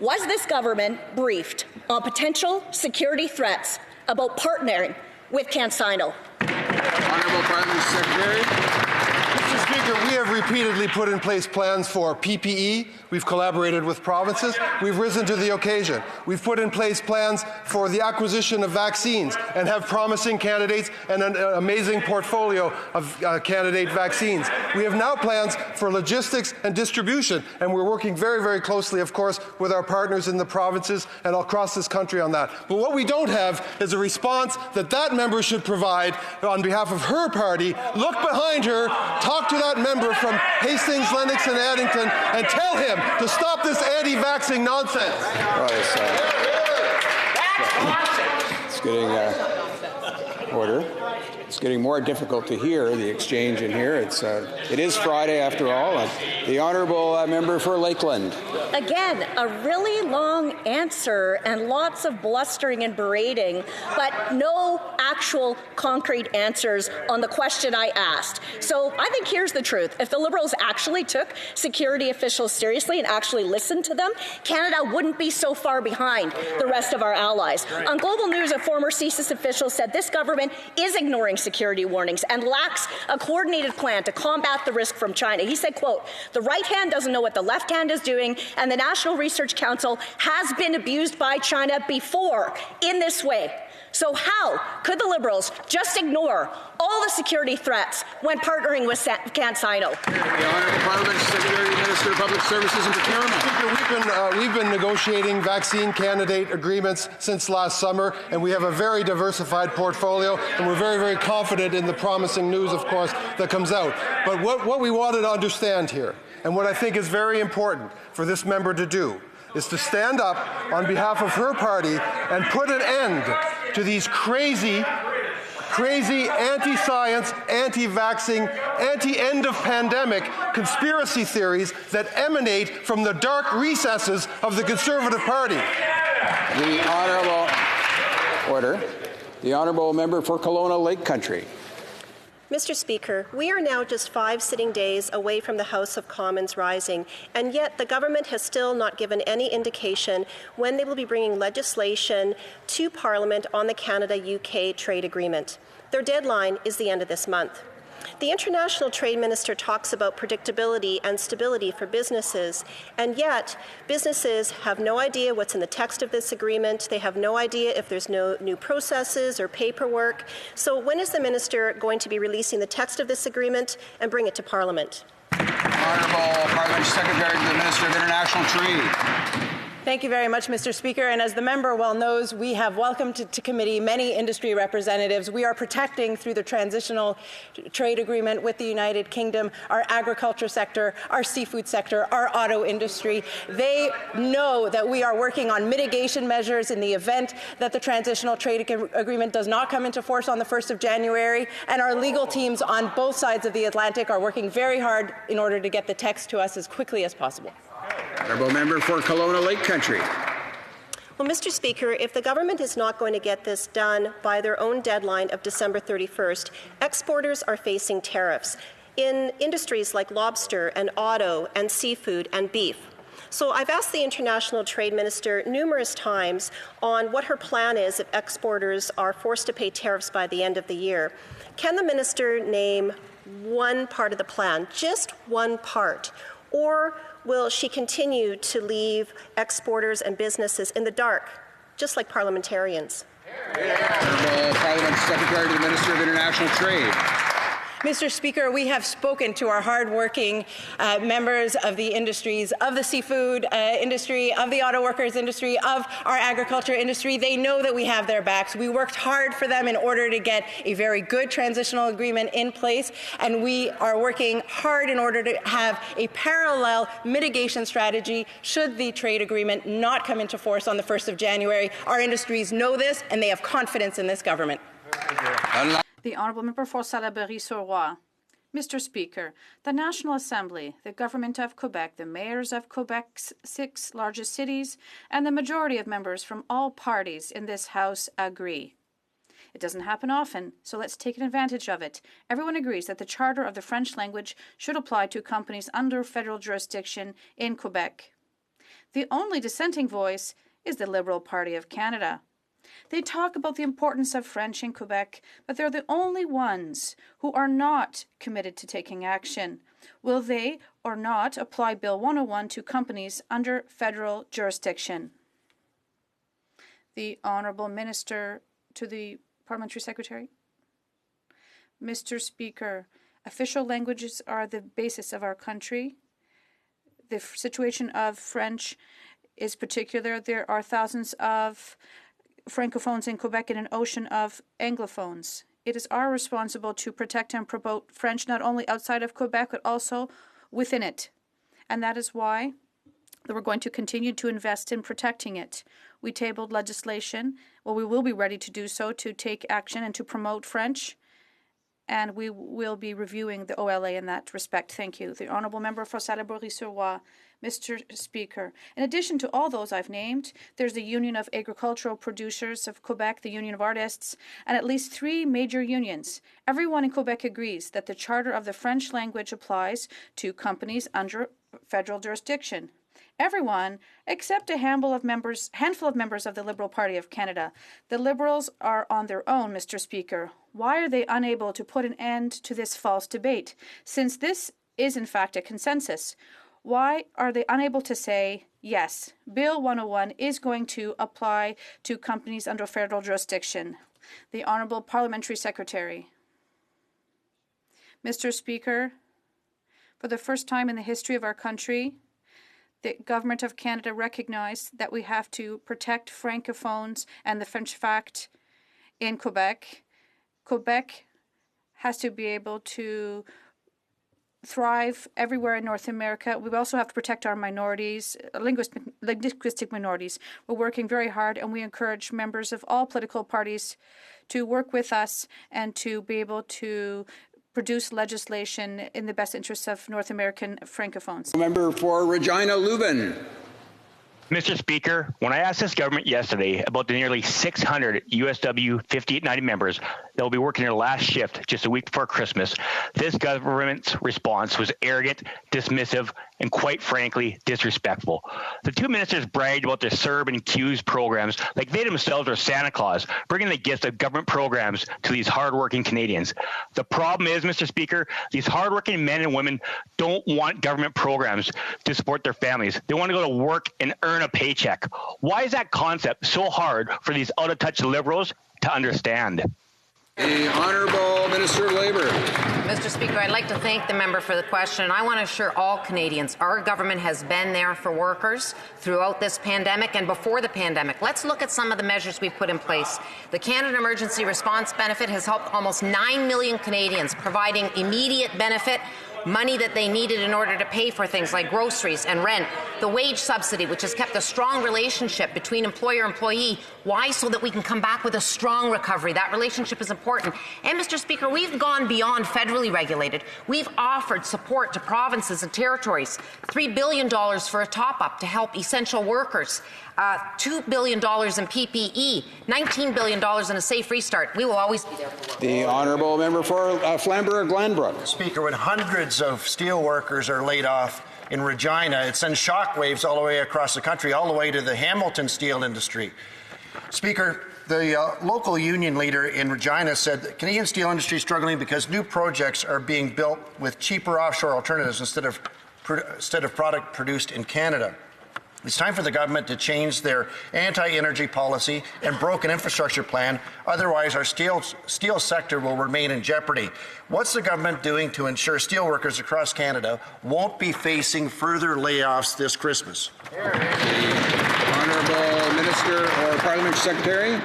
[SPEAKER 23] Was this government briefed on potential security threats about partnering with CanSino?
[SPEAKER 2] Honourable Parliament Secretary.
[SPEAKER 22] Mr. Speaker, we have repeatedly put in place plans for PPE. We've collaborated with provinces. We've risen to the occasion. We've put in place plans for the acquisition of vaccines and have promising candidates and an amazing portfolio of candidate vaccines. We have now plans for logistics and distribution, and we're working very, very closely, of course, with our partners in the provinces and across this country on that. But what we don't have is a response that member should provide on behalf of her party. Look behind her, talk to that member from Hastings, Lennox and Addington, and tell him to stop this anti-vaxxing nonsense.
[SPEAKER 2] It's getting order. It's getting more difficult to hear the exchange in here. It is Friday after all. And the honourable member for Lakeland.
[SPEAKER 23] Again, a really long answer and lots of blustering and berating, but no actual concrete answers on the question I asked. So I think here's the truth. If the Liberals actually took security officials seriously and actually listened to them, Canada wouldn't be so far behind the rest of our allies. Right. On Global News, a former CSIS official said this government is ignoring security warnings and lacks a coordinated plan to combat the risk from China. He said, quote, "The right hand doesn't know what the left hand is doing, and the National Research Council has been abused by China before in this way." So how could the Liberals just ignore all the security threats when partnering with CanSino?
[SPEAKER 2] The Honourable Parliament Secretary, Minister of Public Services and Procurement.
[SPEAKER 22] We've been negotiating vaccine candidate agreements since last summer, and we have a very diversified portfolio, and we're very, very confident in the promising news, of course, that comes out. But what we wanted to understand here, and what I think is very important for this member to do, is to stand up on behalf of her party and put an end to these crazy anti-science, anti-vaxxing, anti-end of pandemic conspiracy theories that emanate from the dark recesses of the Conservative Party.
[SPEAKER 2] The honourable member for Kelowna Lake Country.
[SPEAKER 6] Mr. Speaker, we are now just 5 sitting days away from the House of Commons rising, and yet the government has still not given any indication when they will be bringing legislation to Parliament on the Canada-UK trade agreement. Their deadline is the end of this month. The International Trade Minister talks about predictability and stability for businesses, and yet businesses have no idea what's in the text of this agreement. They have no idea if there's no new processes or paperwork. So when is the Minister going to be releasing the text of this agreement and bring it to Parliament?
[SPEAKER 2] Honourable Parliament Secretary to the Minister of International Trade.
[SPEAKER 7] Thank you very much, Mr. Speaker. And as the member well knows, we have welcomed to committee many industry representatives. We are protecting, through the transitional trade agreement with the United Kingdom, our agriculture sector, our seafood sector, our auto industry. They know that we are working on mitigation measures in the event that the transitional trade agreement does not come into force on the 1st of January. And our legal teams on both sides of the Atlantic are working very hard in order to get the text to us as quickly as possible.
[SPEAKER 2] Honourable member for Kelowna Lake Country.
[SPEAKER 6] Well, Mr. Speaker, if the government is not going to get this done by their own deadline of December 31st, exporters are facing tariffs in industries like lobster and auto and seafood and beef. So I've asked the International Trade Minister numerous times on what her plan is if exporters are forced to pay tariffs by the end of the year. Can the Minister name one part of the plan, just one part, or will she continue to leave exporters and businesses in the dark, just like parliamentarians?
[SPEAKER 2] Honourable Parliament Secretary to the Minister of International Trade.
[SPEAKER 7] Mr. Speaker, we have spoken to our hardworking members of the industries, of the seafood industry, of the auto workers industry, of our agriculture industry. They know that we have their backs. We worked hard for them in order to get a very good transitional agreement in place, and we are working hard in order to have a parallel mitigation strategy should the trade agreement not come into force on the 1st of January. Our industries know this, and they have confidence in this government.
[SPEAKER 18] The Honourable Member for Salaberry-sur-Roi. Mr. Speaker, the National Assembly, the Government of Quebec, the mayors of Quebec's 6 largest cities, and the majority of members from all parties in this House agree. It doesn't happen often, so let's take advantage of it. Everyone agrees that the Charter of the French language should apply to companies under federal jurisdiction in Quebec. The only dissenting voice is the Liberal Party of Canada. They talk about the importance of French in Quebec, but they're the only ones who are not committed to taking action. Will they or not apply Bill 101 to companies under federal jurisdiction? The Honourable Minister to the Parliamentary Secretary. Mr. Speaker, official languages are the basis of our country. The situation of French is particular. There are thousands of Francophones in Quebec and an ocean of Anglophones. It is our responsibility to protect and promote French not only outside of Quebec but also within it. And that is why we're going to continue to invest in protecting it. We tabled legislation. Well, we will be ready to do so to take action and to promote French. and we will be reviewing the OLA in that respect. Thank you. The Honourable Member for Salaberry-sur-Roi. Mr. Speaker, in addition to all those I've named, there's the Union of Agricultural Producers of Quebec, the Union of Artists, and at least 3 major unions. Everyone in Quebec agrees that the Charter of the French language applies to companies under federal jurisdiction. Everyone except a handful of members of the Liberal Party of Canada. The Liberals are on their own, Mr. Speaker. Why are they unable to put an end to this false debate, since this is in fact a consensus? Why are they unable to say, yes, Bill 101 is going to apply to companies under federal jurisdiction? The Honourable Parliamentary Secretary. Mr. Speaker, for the first time in the history of our country, the Government of Canada recognized that we have to protect Francophones and the French fact in Quebec. Quebec has to be able to thrive everywhere in North America. We also have to protect our minorities, linguistic minorities. We're working very hard, and we encourage members of all political parties to work with us and to be able to produce legislation in the best interests of North American Francophones.
[SPEAKER 2] Member for Regina Lubin.
[SPEAKER 8] Mr. Speaker, when I asked this government yesterday about the nearly 600 USW 5890 members that will be working their last shift just a week before Christmas, this government's response was arrogant, dismissive, and quite frankly, disrespectful. The 2 ministers bragged about their CERB and CEWS programs like they themselves are Santa Claus, bringing the gifts of government programs to these hardworking Canadians. The problem is, Mr. Speaker, these hardworking men and women don't want government programs to support their families. They want to go to work and earn a paycheck. Why is that concept so hard for these out-of-touch Liberals to understand?
[SPEAKER 2] The Honourable Minister of Labour.
[SPEAKER 10] Mr. Speaker, I'd like to thank the member for the question. I want to assure all Canadians our government has been there for workers throughout this pandemic and before the pandemic. Let's look at some of the measures we've put in place. The Canada Emergency Response Benefit has helped almost 9 million Canadians, providing immediate benefit, money that they needed in order to pay for things like groceries and rent. The wage subsidy, which has kept a strong relationship between employer and employee. Why? So that we can come back with a strong recovery. That relationship is important. And, Mr. Speaker, we've gone beyond federally regulated. We've offered support to provinces and territories. $3 billion for a top-up to help essential workers. $2 billion in PPE, $19 billion in a safe restart. We will always be there.
[SPEAKER 2] The Honourable Member for Flamborough-Glanbrook.
[SPEAKER 16] Speaker, when hundreds of steel workers are laid off in Regina, it sends shockwaves all the way across the country, all the way to the Hamilton steel industry. Speaker, the local union leader in Regina said the Canadian steel industry is struggling because new projects are being built with cheaper offshore alternatives instead of product produced in Canada. It's time for the government to change their anti-energy policy and broken infrastructure plan. Otherwise, our steel sector will remain in jeopardy. What's the government doing to ensure steelworkers across Canada won't be facing further layoffs this Christmas?
[SPEAKER 2] Honourable Minister or Parliamentary Secretary.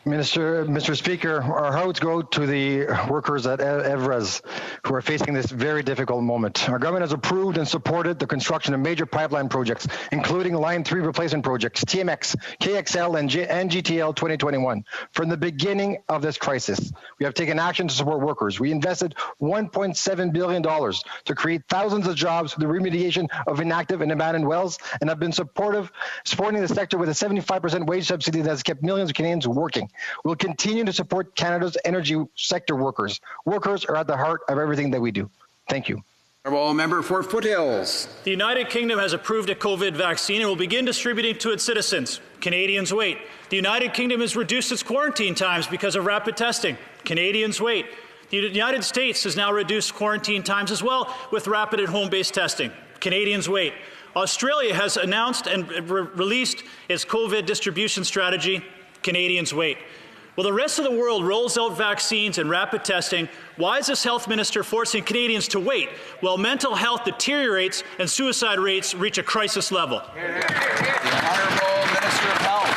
[SPEAKER 11] Mr. Speaker, our hearts go to the workers at Evraz who are facing this very difficult moment. Our government has approved and supported the construction of major pipeline projects, including Line 3 replacement projects, TMX, KXL, and GTL 2021. From the beginning of this crisis, we have taken action to support workers. We invested $1.7 billion to create thousands of jobs for the remediation of inactive and abandoned wells, and have been supporting the sector with a 75% wage subsidy that has kept millions of Canadians working. We'll continue to support Canada's energy sector workers. Workers are at the heart of everything that we do. Thank you.
[SPEAKER 2] Honourable Member for Foothills.
[SPEAKER 13] The United Kingdom has approved a COVID vaccine and will begin distributing to its citizens. Canadians wait. The United Kingdom has reduced its quarantine times because of rapid testing. Canadians wait. The United States has now reduced quarantine times as well with rapid and home-based testing. Canadians wait. Australia has announced and released its COVID distribution strategy. Canadians wait. While the rest of the world rolls out vaccines and rapid testing, why is this health minister forcing Canadians to wait while mental health deteriorates and suicide rates reach a crisis level?
[SPEAKER 2] The Honourable Minister of Health.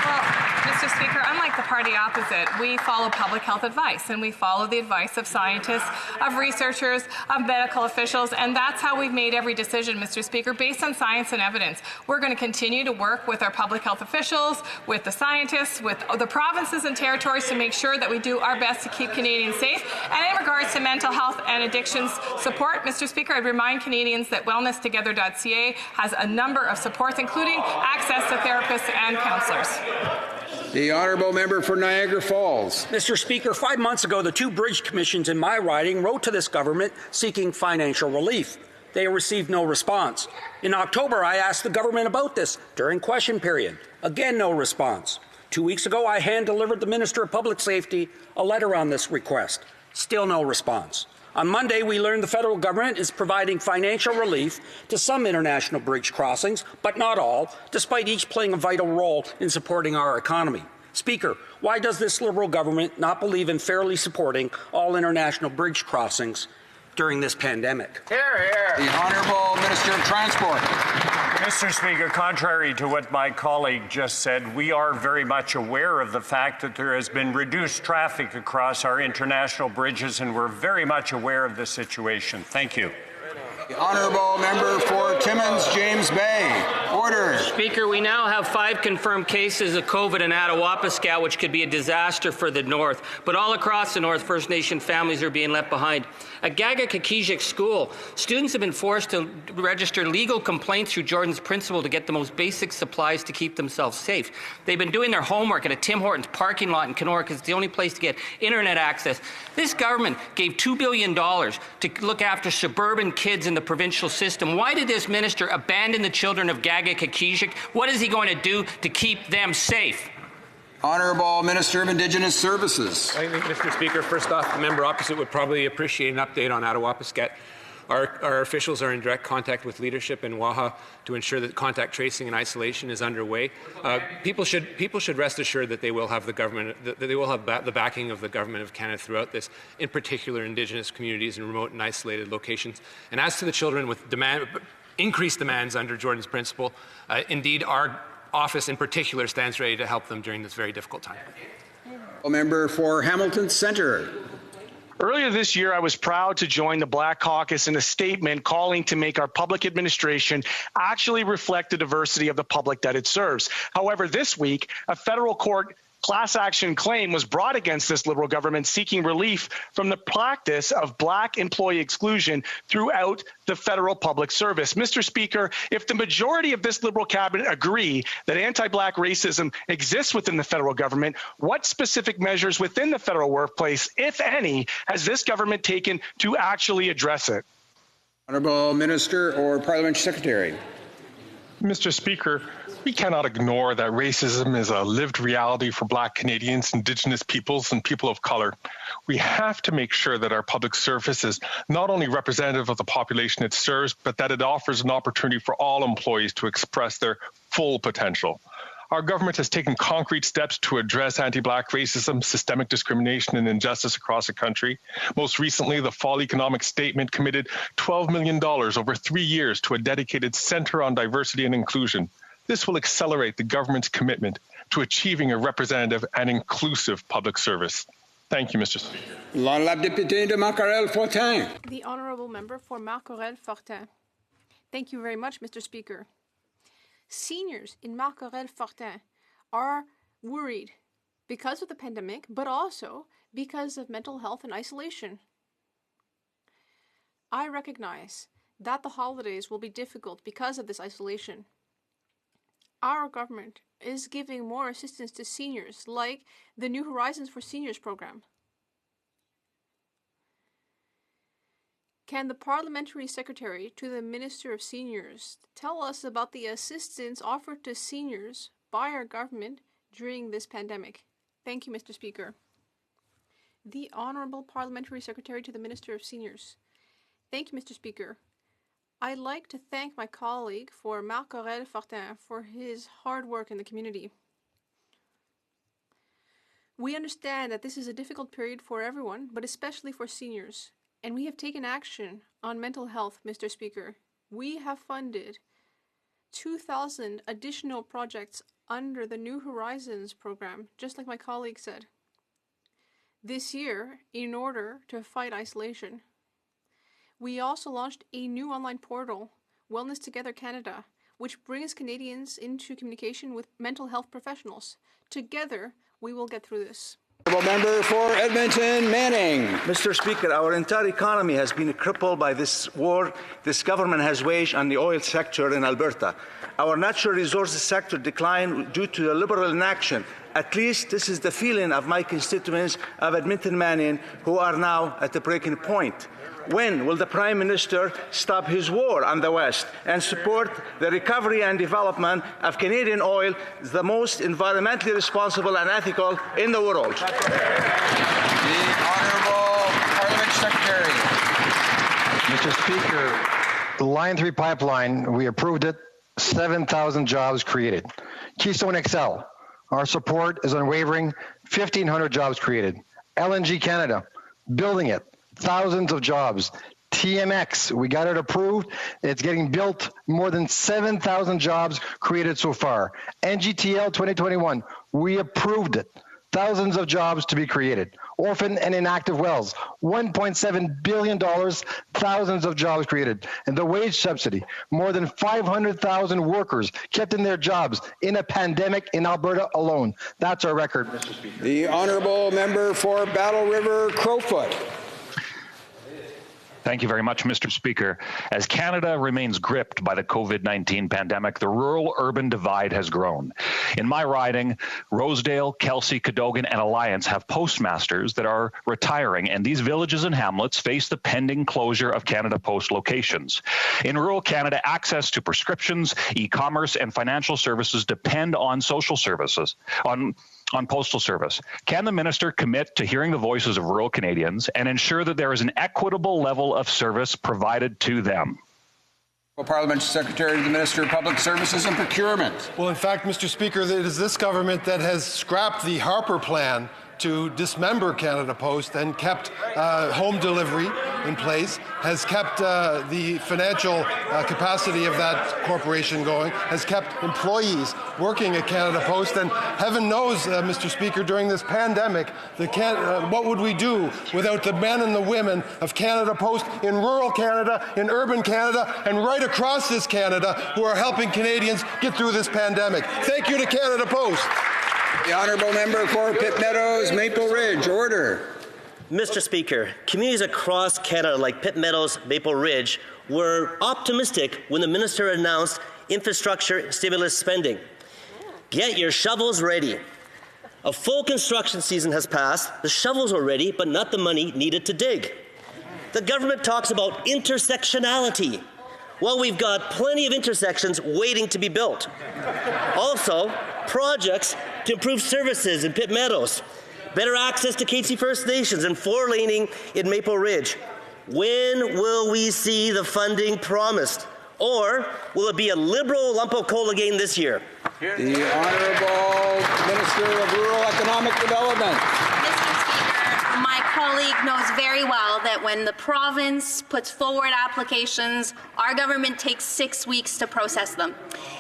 [SPEAKER 19] Well, Mr. Speaker, unlike the party opposite, opposite. We follow public health advice, and we follow the advice of scientists, of researchers, of medical officials, and that's how we've made every decision, Mr. Speaker, based on science and evidence. We're going to continue to work with our public health officials, with the scientists, with the provinces and territories to make sure that we do our best to keep Canadians safe. And in regards to mental health and addictions support, Mr. Speaker, I'd remind Canadians that wellnesstogether.ca has a number of supports, including access to therapists and counsellors.
[SPEAKER 2] The honourable member for Niagara Falls.
[SPEAKER 5] Mr. Speaker, 5 months ago, the two bridge commissions in my riding wrote to this government seeking financial relief. They received no response. In October, I asked the government about this during question period. Again, no response. 2 weeks ago, I hand-delivered the Minister of Public Safety a letter on this request. Still no response. On Monday, we learned the federal government is providing financial relief to some international bridge crossings, but not all, despite each playing a vital role in supporting our economy. Speaker, why does this Liberal government not believe in fairly supporting all international bridge crossings during this pandemic?
[SPEAKER 2] Hear, hear. The Honourable Minister of Transport.
[SPEAKER 12] Mr. Speaker, contrary to what my colleague just said, we are very much aware of the fact that there has been reduced traffic across our international bridges, and we're very much aware of the situation. Thank you.
[SPEAKER 2] The honourable member for Timmins, James Bay. Order.
[SPEAKER 14] Speaker, we now have 5 confirmed cases of COVID in Attawapiskat, which could be a disaster for the North. But all across the North, First Nation families are being left behind. At Gagakakijik School, students have been forced to register legal complaints through Jordan's principal to get the most basic supplies to keep themselves safe. They've been doing their homework at a Tim Hortons parking lot in Kenora because it's the only place to get internet access. This government gave $2 billion to look after suburban kids in the provincial system. Why did this minister abandon the children of Gagakakijik? What is he going to do to keep them safe?
[SPEAKER 2] Honourable Minister of Indigenous Services.
[SPEAKER 15] I think, Mr. Speaker, first off, the member opposite would probably appreciate an update on Attawapiskat. Our officials are in direct contact with leadership in Waha to ensure that contact tracing and isolation is underway. People should rest assured that they will have the government, that they will have the backing of the government of Canada throughout this, in particular Indigenous communities in remote and isolated locations. And as to the children with increased demands under Jordan's principle, indeed our office in particular stands ready to help them during this very difficult time.
[SPEAKER 2] Member for Hamilton Centre.
[SPEAKER 24] Earlier this year, I was proud to join the Black Caucus in a statement calling to make our public administration actually reflect the diversity of the public that it serves. However, this week, a federal court class action claim was brought against this Liberal government seeking relief from the practice of Black employee exclusion throughout the federal public service. Mr. Speaker, if the majority of this Liberal cabinet agree that anti-Black racism exists within the federal government, what specific measures within the federal workplace, if any, has this government taken to actually address it?
[SPEAKER 2] Honourable Minister or Parliamentary Secretary.
[SPEAKER 25] Mr. Speaker, we cannot ignore that racism is a lived reality for Black Canadians, Indigenous peoples, and people of colour. We have to make sure that our public service is not only representative of the population it serves, but that it offers an opportunity for all employees to express their full potential. Our government has taken concrete steps to address anti-Black racism, systemic discrimination, and injustice across the country. Most recently, the Fall Economic Statement committed $12 million over 3 years to a dedicated Centre on Diversity and Inclusion. This will accelerate the government's commitment to achieving a representative and inclusive public service. Thank you, Mr. Speaker.
[SPEAKER 2] L'honorable député de Marc-Aurèle-Fortin.
[SPEAKER 18] The honourable member for Marc-Aurèle-Fortin. Thank you very much, Mr. Speaker. Seniors in Marc-Aurèle-Fortin are worried because of the pandemic, but also because of mental health and isolation. I recognize that the holidays will be difficult because of this isolation. Our government is giving more assistance to seniors, like the New Horizons for Seniors program. Can the Parliamentary Secretary to the Minister of Seniors tell us about the assistance offered to seniors by our government during this pandemic? Thank you, Mr. Speaker. The Honourable Parliamentary Secretary to the Minister of Seniors. Thank you, Mr. Speaker. I'd like to thank my colleague for Marc-Aurèle-Fortin for his hard work in the community. We understand that this is a difficult period for everyone, but especially for seniors. And we have taken action on mental health, Mr. Speaker. We have funded 2,000 additional projects under the New Horizons program, just like my colleague said.
[SPEAKER 3] this year in order to fight isolation. We also launched a new online portal, Wellness Together Canada, which brings Canadians into communication with mental health professionals. Together, we will get through this.
[SPEAKER 2] Member for Edmonton Manning.
[SPEAKER 9] Mr. Speaker, our entire economy has been crippled by this war this government has waged on the oil sector in Alberta. Our natural resources sector declined due to the Liberal inaction. At least this is the feeling of my constituents of Edmonton Manning, who are now at the breaking point. When will the Prime Minister stop his war on the West and support the recovery and development of Canadian oil, the most environmentally responsible and ethical in the world?
[SPEAKER 2] The Honourable Parliament Secretary.
[SPEAKER 11] Mr. Speaker, the Line 3 pipeline, we approved it, 7,000 jobs created. Keystone XL, our support is unwavering, 1,500 jobs created. LNG Canada, building it. Thousands of jobs. TMX, we got it approved. It's getting built. More than 7,000 jobs created so far. NGTL 2021, we approved it. Thousands of jobs to be created. Orphan and inactive wells, $1.7 billion, thousands of jobs created. And the wage subsidy, more than 500,000 workers kept in their jobs in a pandemic in Alberta alone. That's our record, Mr. Speaker.
[SPEAKER 2] The Honourable Member for Battle River Crowfoot.
[SPEAKER 17] Thank you very much, Mr. Speaker. As Canada remains gripped by the COVID-19 pandemic, the rural-urban divide has grown. In my riding, Rosedale, Kelsey, Cadogan, and Alliance have postmasters that are retiring, and these villages and hamlets face the pending closure of Canada Post locations. In rural Canada, access to prescriptions, e-commerce, and financial services depend on social services, on postal service. Can the minister commit to hearing the voices of rural Canadians and ensure that there is an equitable level of service provided to them?
[SPEAKER 2] Well, Parliament Secretary to the Minister of Public Services and Procurement.
[SPEAKER 22] Well, in fact, Mr. Speaker, it is this government that has scrapped the Harper Plan to dismember Canada Post and kept home delivery in place, has kept the financial capacity of that corporation going, has kept employees working at Canada Post, and heaven knows, Mr. Speaker, during this pandemic, what would we do without the men and the women of Canada Post in rural Canada, in urban Canada, and right across this Canada who are helping Canadians get through this pandemic. Thank you to Canada Post.
[SPEAKER 2] The Honourable Member for Pitt Meadows, Maple Ridge. Order.
[SPEAKER 20] Mr. Speaker, communities across Canada like Pitt Meadows, Maple Ridge were optimistic when the minister announced infrastructure stimulus spending. Get your shovels ready. A full construction season has passed. The shovels are ready, but not the money needed to dig. The government talks about intersectionality. Well, we've got plenty of intersections waiting to be built. Also, projects to improve services in Pitt Meadows, better access to KC First Nations, and four-laning in Maple Ridge. When will we see the funding promised? Or will it be a Liberal lump of coal again this year?
[SPEAKER 2] The Honourable Minister of Rural Economic Development.
[SPEAKER 21] My colleague knows very well that when the province puts forward applications, our government takes 6 weeks to process them.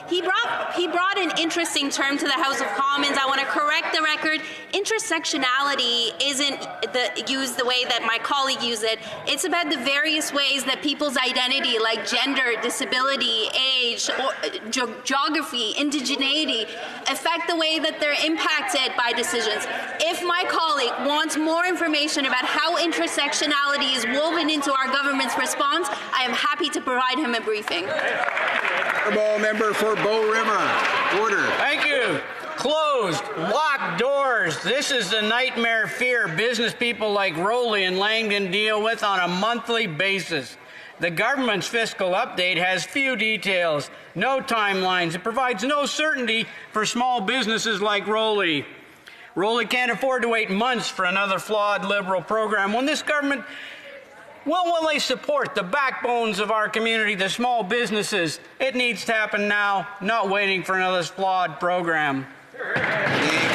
[SPEAKER 21] He brought an interesting term to the House of Commons. I want to correct the record. Intersectionality isn't used the way that my colleague used it. It's about the various ways that people's identity, like gender, disability, age, or geography, indigeneity, affect the way that they're impacted by decisions. If my colleague wants more information about how intersectionality is woven into our government's response, I am happy to provide him a briefing.
[SPEAKER 2] Honourable Member for Bow River. Order.
[SPEAKER 26] Thank you. Closed, locked doors. This is the nightmare fear business people like Rowley and Langdon deal with on a monthly basis. The government's fiscal update has few details, no timelines. It provides no certainty for small businesses like Rowley. Rowley can't afford to wait months for another flawed Liberal program when this government will they support the backbones of our community, the small businesses. It needs to happen now, not waiting for another flawed program.
[SPEAKER 2] The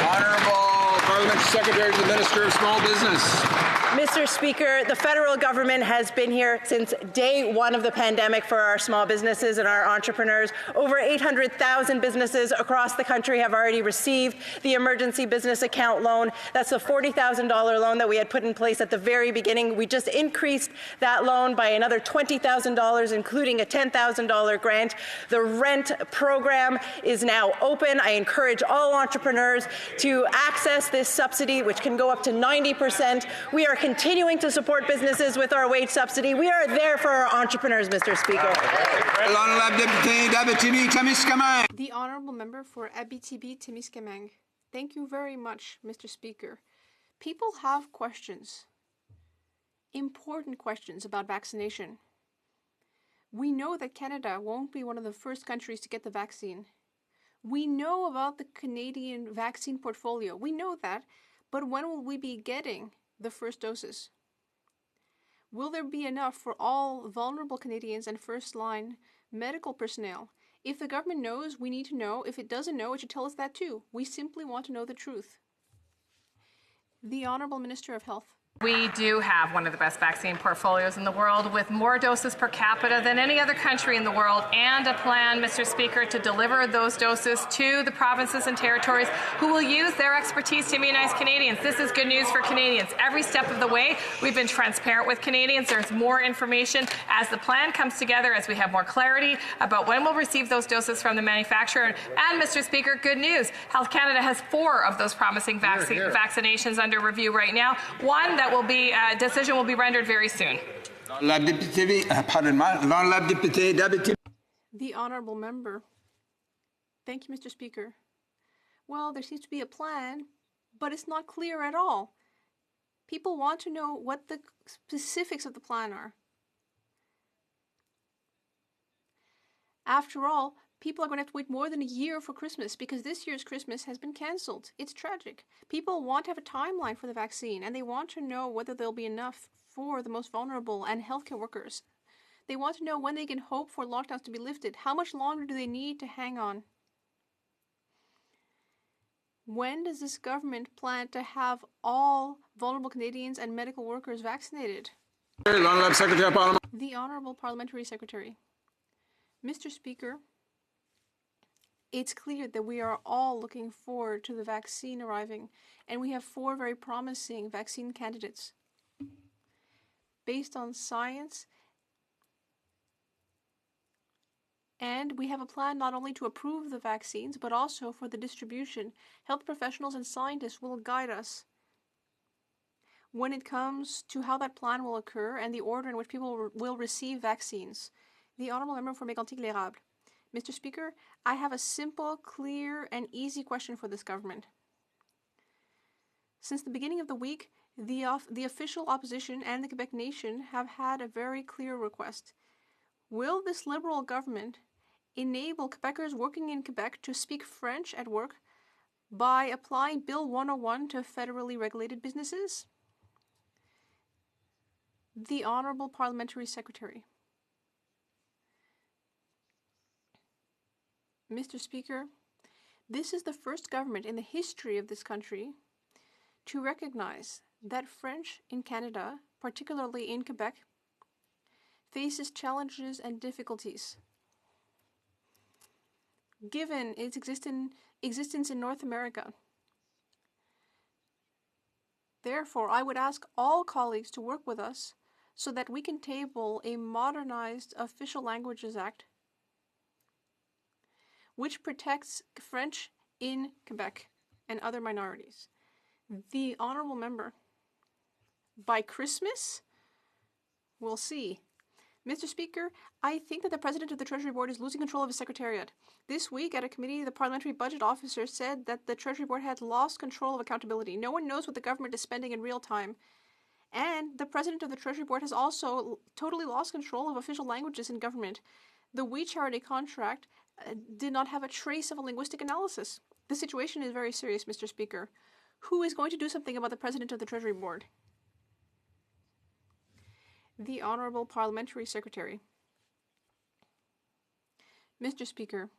[SPEAKER 2] Honourable Parliament Secretary to the Minister of Small Business.
[SPEAKER 1] Mr. Speaker, the federal government has been here since day one of the pandemic for our small businesses and our entrepreneurs. Over 800,000 businesses across the country have already received the emergency business account loan. That's the $40,000 loan that we had put in place at the very beginning. We just increased that loan by another $20,000, including a $10,000 grant. The rent program is now open. I encourage all entrepreneurs to access this subsidy, which can go up to 90%. We are continuing to support businesses with our wage subsidy. We are there for our entrepreneurs, Mr. Speaker.
[SPEAKER 3] The Honourable Member for Abitibi-Témiscamingue. Thank you very much, Mr. Speaker. People have questions, important questions about vaccination. We know that Canada won't be one of the first countries to get the vaccine. We know about the Canadian vaccine portfolio. We know that, but when will we be getting the first doses? Will there be enough for all vulnerable Canadians and first-line medical personnel? If the government knows, we need to know. If it doesn't know, it should tell us that too. We simply want to know the truth. The Honourable Minister of Health.
[SPEAKER 19] We do have one of the best vaccine portfolios in the world, with more doses per capita than any other country in the world, and a plan, Mr. Speaker, to deliver those doses to the provinces and territories who will use their expertise to immunize Canadians. This is good news for Canadians. Every step of the way, we've been transparent with Canadians. There's more information as the plan comes together, as we have more clarity about when we'll receive those doses from the manufacturer. And, Mr. Speaker, good news. Health Canada has 4 of those promising vaccinations under review right now. One that will be, decision will be rendered very soon.
[SPEAKER 2] The
[SPEAKER 3] Honourable Member. Thank you, Mr. Speaker. Well, there seems to be a plan, but it's not clear at all. People want to know what the specifics of the plan are. After all, people are going to have to wait more than a year for Christmas because this year's Christmas has been cancelled. It's tragic. People want to have a timeline for the vaccine, and they want to know whether there'll be enough for the most vulnerable and healthcare workers. They want to know when they can hope for lockdowns to be lifted. How much longer do they need to hang on? When does this government plan to have all vulnerable Canadians and medical workers vaccinated? The Honourable Parliamentary Secretary. Mr. Speaker, it's clear that we are all looking forward to the vaccine arriving, and we have 4 very promising vaccine candidates. Based on science, and we have a plan not only to approve the vaccines, but also for the distribution. Health professionals and scientists will guide us when it comes to how that plan will occur and the order in which people will receive vaccines. The Honourable Member for Mégantic-l'Érable. Mr. Speaker, I have a simple, clear, and easy question for this government. Since the beginning of the week, the official opposition and the Quebec nation have had a very clear request. Will this Liberal government enable Quebecers working in Quebec to speak French at work by applying Bill 101 to federally regulated businesses? The Honourable Parliamentary Secretary. Mr. Speaker, this is the first government in the history of this country to recognize that French in Canada, particularly in Quebec, faces challenges and difficulties. Given its existence in North America. Therefore, I would ask all colleagues to work with us so that we can table a modernized Official Languages Act which protects French in Quebec and other minorities. The Honourable Member. By Christmas? We'll see. Mr. Speaker, I think that the President of the Treasury Board is losing control of his Secretariat. This week at a committee, the Parliamentary Budget Officer said that the Treasury Board had lost control of accountability. No one knows what the government is spending in real time. And the President of the Treasury Board has also totally lost control of official languages in government. The We Charity contract did not have a trace of a linguistic analysis. The situation is very serious, Mr. Speaker. Who is going to do something about the President of the Treasury Board? The Honourable Parliamentary Secretary. Mr. Speaker,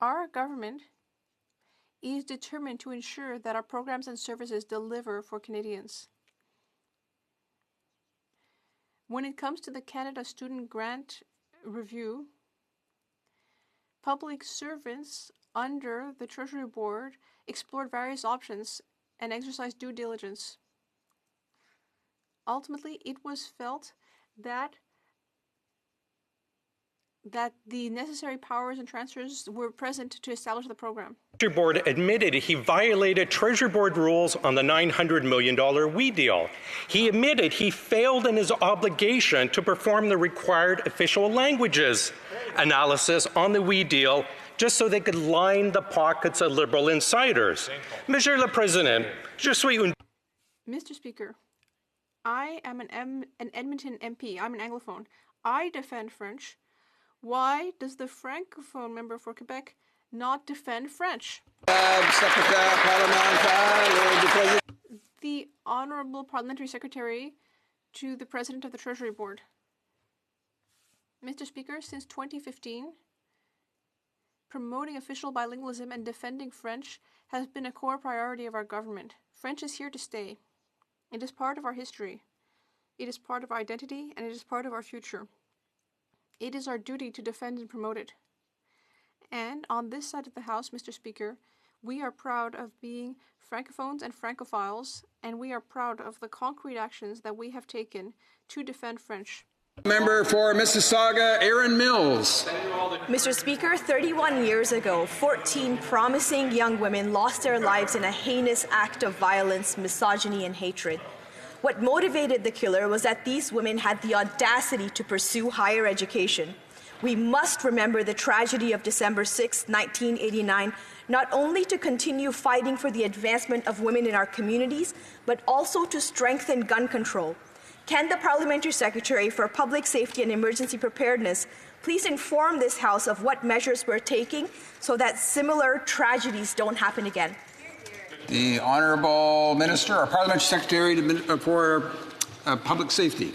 [SPEAKER 3] our government is determined to ensure that our programs and services deliver for Canadians. When it comes to the Canada Student Grant Review, public servants under the Treasury Board explored various options and exercised due diligence. Ultimately, it was felt that the necessary powers and transfers were present to establish the program.
[SPEAKER 4] The Treasury Board admitted he violated Treasury Board rules on the $900 million WE deal. He admitted he failed in his obligation to perform the required official languages analysis on the WE deal just so they could line the pockets of Liberal insiders. Monsieur le Président, je suis un...
[SPEAKER 3] Mr. Speaker, I am an Edmonton MP. I'm an Anglophone. I defend French. Why does the Francophone member for Quebec not defend French? The Honourable Parliamentary Secretary to the President of the Treasury Board. Mr. Speaker, since 2015, promoting official bilingualism and defending French has been a core priority of our government. French is here to stay. It is part of our history. It is part of our identity, and it is part of our future. It is our duty to defend and promote it. And on this side of the House, Mr. Speaker, we are proud of being Francophones and Francophiles, and we are proud of the concrete actions that we have taken to defend French.
[SPEAKER 2] Member for Mississauga, Aaron Mills.
[SPEAKER 6] Mr. Speaker, 31 years ago, 14 promising young women lost their lives in a heinous act of violence, misogyny, and hatred. What motivated the killer was that these women had the audacity to pursue higher education. We must remember the tragedy of December 6, 1989, not only to continue fighting for the advancement of women in our communities, but also to strengthen gun control. Can the Parliamentary Secretary for Public Safety and Emergency Preparedness please inform this House of what measures we're taking so that similar tragedies don't happen again?
[SPEAKER 2] The Honourable Minister or Parliamentary Secretary for Public Safety.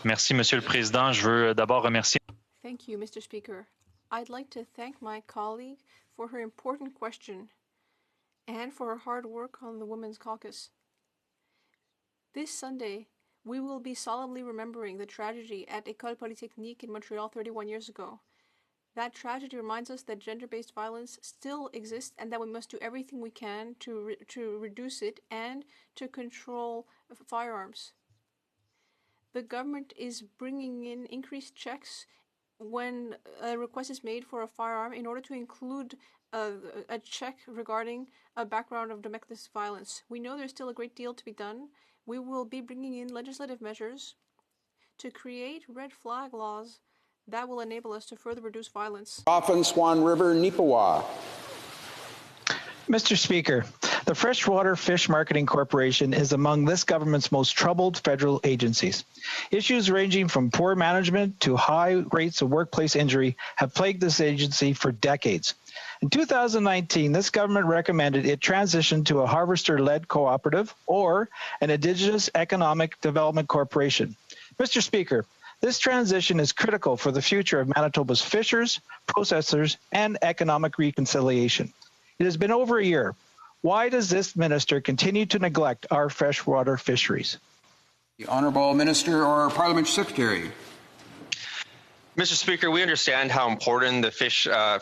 [SPEAKER 7] Merci, Monsieur le Président. Je veux d'abord remercier.
[SPEAKER 3] Thank you, Mr. Speaker. I'd like to thank my colleague for her important question and for her hard work on the Women's Caucus. This Sunday, we will be solemnly remembering the tragedy at École Polytechnique in Montreal 31 years ago. That tragedy reminds us that gender-based violence still exists and that we must do everything we can to reduce it and to control firearms. The government is bringing in increased checks when a request is made for a firearm in order to include a check regarding a background of domestic violence. We know there's still a great deal to be done. We will be bringing in legislative measures to create red flag laws that will enable us to further reduce violence.
[SPEAKER 2] Dauphin, Swan River, Nipawa.
[SPEAKER 8] Mr. Speaker, the Freshwater Fish Marketing Corporation is among this government's most troubled federal agencies. Issues ranging from poor management to high rates of workplace injury have plagued this agency for decades. In 2019, this government recommended it transition to a harvester-led cooperative or an Indigenous Economic Development Corporation. Mr. Speaker, this transition is critical for the future of Manitoba's fishers, processors, and economic reconciliation. It has been over a year. Why does this minister continue to neglect our freshwater fisheries?
[SPEAKER 2] The Honourable Minister or Parliamentary Secretary.
[SPEAKER 10] Mr. Speaker, we understand how important the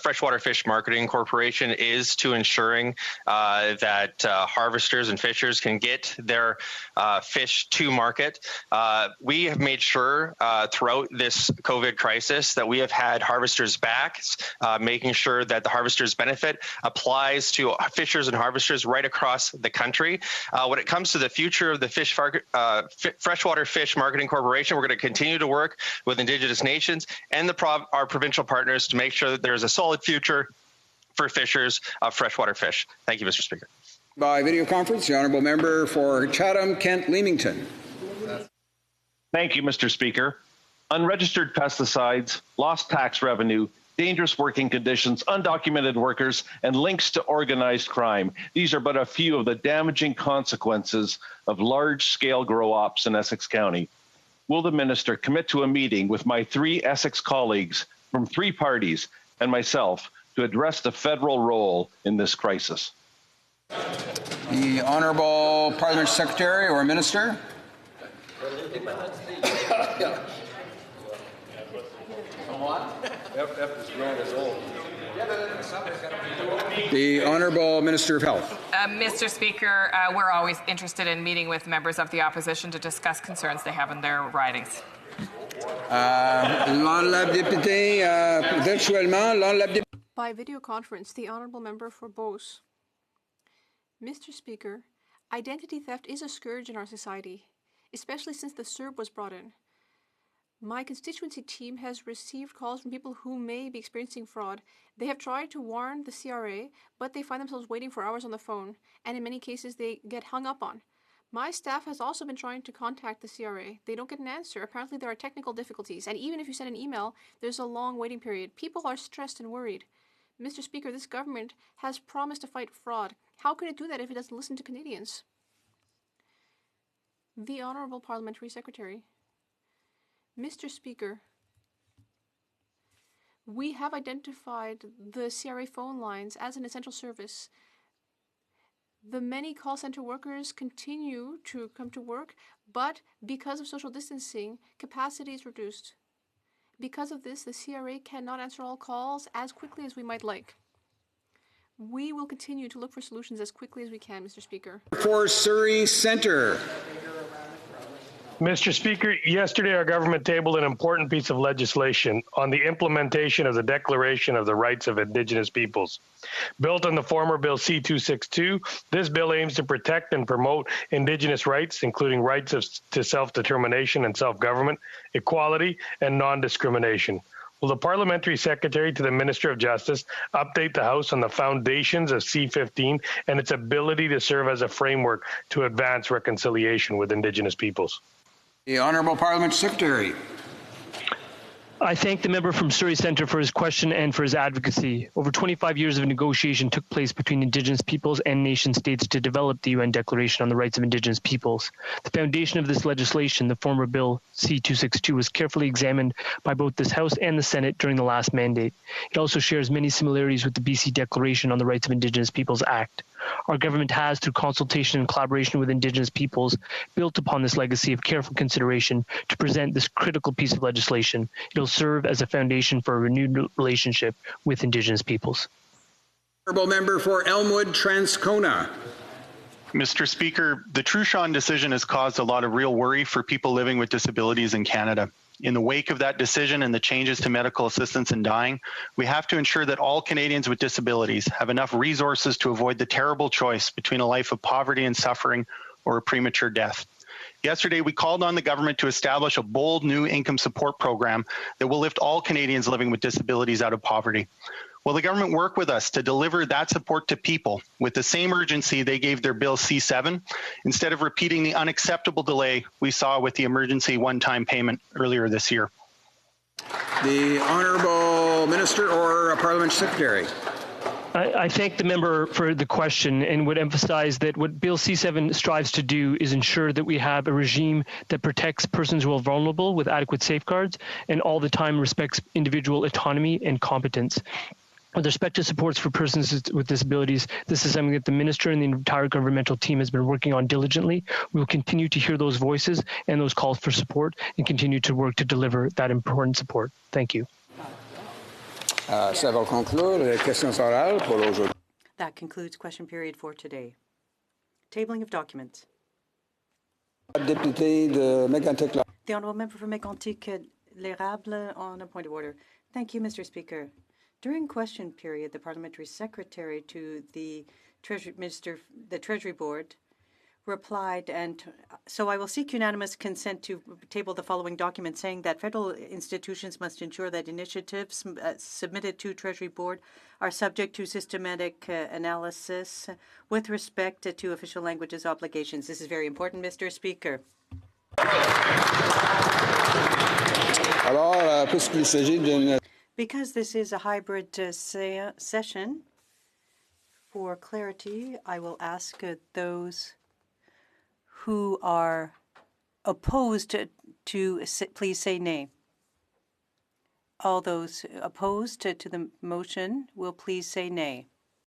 [SPEAKER 10] Freshwater Fish Marketing Corporation is to ensuring that harvesters and fishers can get their fish to market. We have made sure throughout this COVID crisis that we have had harvesters' backs, making sure that the harvesters' benefit applies to fishers and harvesters right across the country. When it comes to the future of the Freshwater Fish Marketing Corporation, we're going to continue to work with Indigenous nations and our provincial partners to make sure that there is a solid future for fishers of freshwater fish. Thank you, Mr. Speaker.
[SPEAKER 2] By video conference, the Honourable Member for Chatham, Kent, Leamington.
[SPEAKER 23] Thank you, Mr. Speaker. Unregistered pesticides, lost tax revenue, dangerous working conditions, undocumented workers, and links to organized crime. These are but a few of the damaging consequences of large-scale grow-ops in Essex County. Will the minister commit to a meeting with my 3 Essex colleagues from 3 parties and myself to address the federal role in this crisis?
[SPEAKER 2] The Honourable Parliamentary Secretary or Minister. The Honourable Minister of Health.
[SPEAKER 19] Mr. Speaker, we're always interested in meeting with members of the opposition to discuss concerns they have in their ridings.
[SPEAKER 3] By video conference, the Honourable Member for Beauce. Mr. Speaker, identity theft is a scourge in our society, especially since the CERB was brought in. My constituency team has received calls from people who may be experiencing fraud. They have tried to warn the CRA, but they find themselves waiting for hours on the phone, and in many cases they get hung up on. My staff has also been trying to contact the CRA. They don't get an answer. Apparently there are technical difficulties, and even if you send an email, there's a long waiting period. People are stressed and worried. Mr. Speaker, this government has promised to fight fraud. How could it do that if it doesn't listen to Canadians? The Honourable Parliamentary Secretary. Mr. Speaker, we have identified the CRA phone lines as an essential service. The many call center workers continue to come to work, but because of social distancing, capacity is reduced. Because of this, the CRA cannot answer all calls as quickly as we might like. We will continue to look for solutions as quickly as we can, Mr. Speaker.
[SPEAKER 2] For Surrey Centre.
[SPEAKER 24] Mr. Speaker, yesterday our government tabled an important piece of legislation on the implementation of the Declaration of the Rights of Indigenous Peoples. Built on the former Bill C-262, this bill aims to protect and promote Indigenous rights, including rights to self-determination and self-government, equality, and non-discrimination. Will the Parliamentary Secretary to the Minister of Justice update the House on the foundations of C-15 and its ability to serve as a framework to advance reconciliation with Indigenous peoples?
[SPEAKER 2] The Honourable Parliament Secretary.
[SPEAKER 5] I thank the member from Surrey Centre for his question and for his advocacy. Over 25 years of negotiation took place between Indigenous peoples and nation states to develop the UN Declaration on the Rights of Indigenous Peoples. The foundation of this legislation, the former Bill C-262, was carefully examined by both this House and the Senate during the last mandate. It also shares many similarities with the BC Declaration on the Rights of Indigenous Peoples Act. Our government has, through consultation and collaboration with Indigenous peoples, built upon this legacy of careful consideration to present this critical piece of legislation. It will serve as a foundation for a renewed relationship with Indigenous peoples.
[SPEAKER 2] Honourable Member for Elmwood Transcona.
[SPEAKER 12] Mr. Speaker, the Truchon decision has caused a lot of real worry for people living with disabilities in Canada. In the wake of that decision and the changes to medical assistance in dying, we have to ensure that all Canadians with disabilities have enough resources to avoid the terrible choice between a life of poverty and suffering or a premature death. Yesterday, we called on the government to establish a bold new income support program that will lift all Canadians living with disabilities out of poverty. Will the government work with us to deliver that support to people with the same urgency they gave their Bill C-7, instead of repeating the unacceptable delay we saw with the emergency one-time payment earlier this year?
[SPEAKER 2] The Honourable Minister or Parliament Secretary.
[SPEAKER 5] I thank the member for the question and would emphasize that what Bill C-7 strives to do is ensure that we have a regime that protects persons who are vulnerable with adequate safeguards and all the time respects individual autonomy and competence. With respect to supports for persons with disabilities, this is something that the Minister and the entire governmental team has been working on diligently. We will continue to hear those voices and those calls for support and continue to work to deliver that important support. Thank you.
[SPEAKER 2] Ça va conclure les questions orales pour aujourd'hui.
[SPEAKER 13] That concludes question period for today. Tabling of documents.
[SPEAKER 2] Député de Mégantic.
[SPEAKER 13] The Honourable Member for Mégantic-L'Érable on a point of order. Thank you, Mr. Speaker. During question period, the Parliamentary Secretary to the Treasury Board replied, and so I will seek unanimous consent to table the following document, saying that federal institutions must ensure that initiatives submitted to Treasury Board are subject to systematic analysis with respect to official languages obligations. This is very important, Mr. Speaker.
[SPEAKER 2] Alors, puisqu'il s'agit d'une
[SPEAKER 13] Because this is a hybrid session, for clarity, I will ask those who are opposed to please say nay. All those opposed to the motion will please say nay.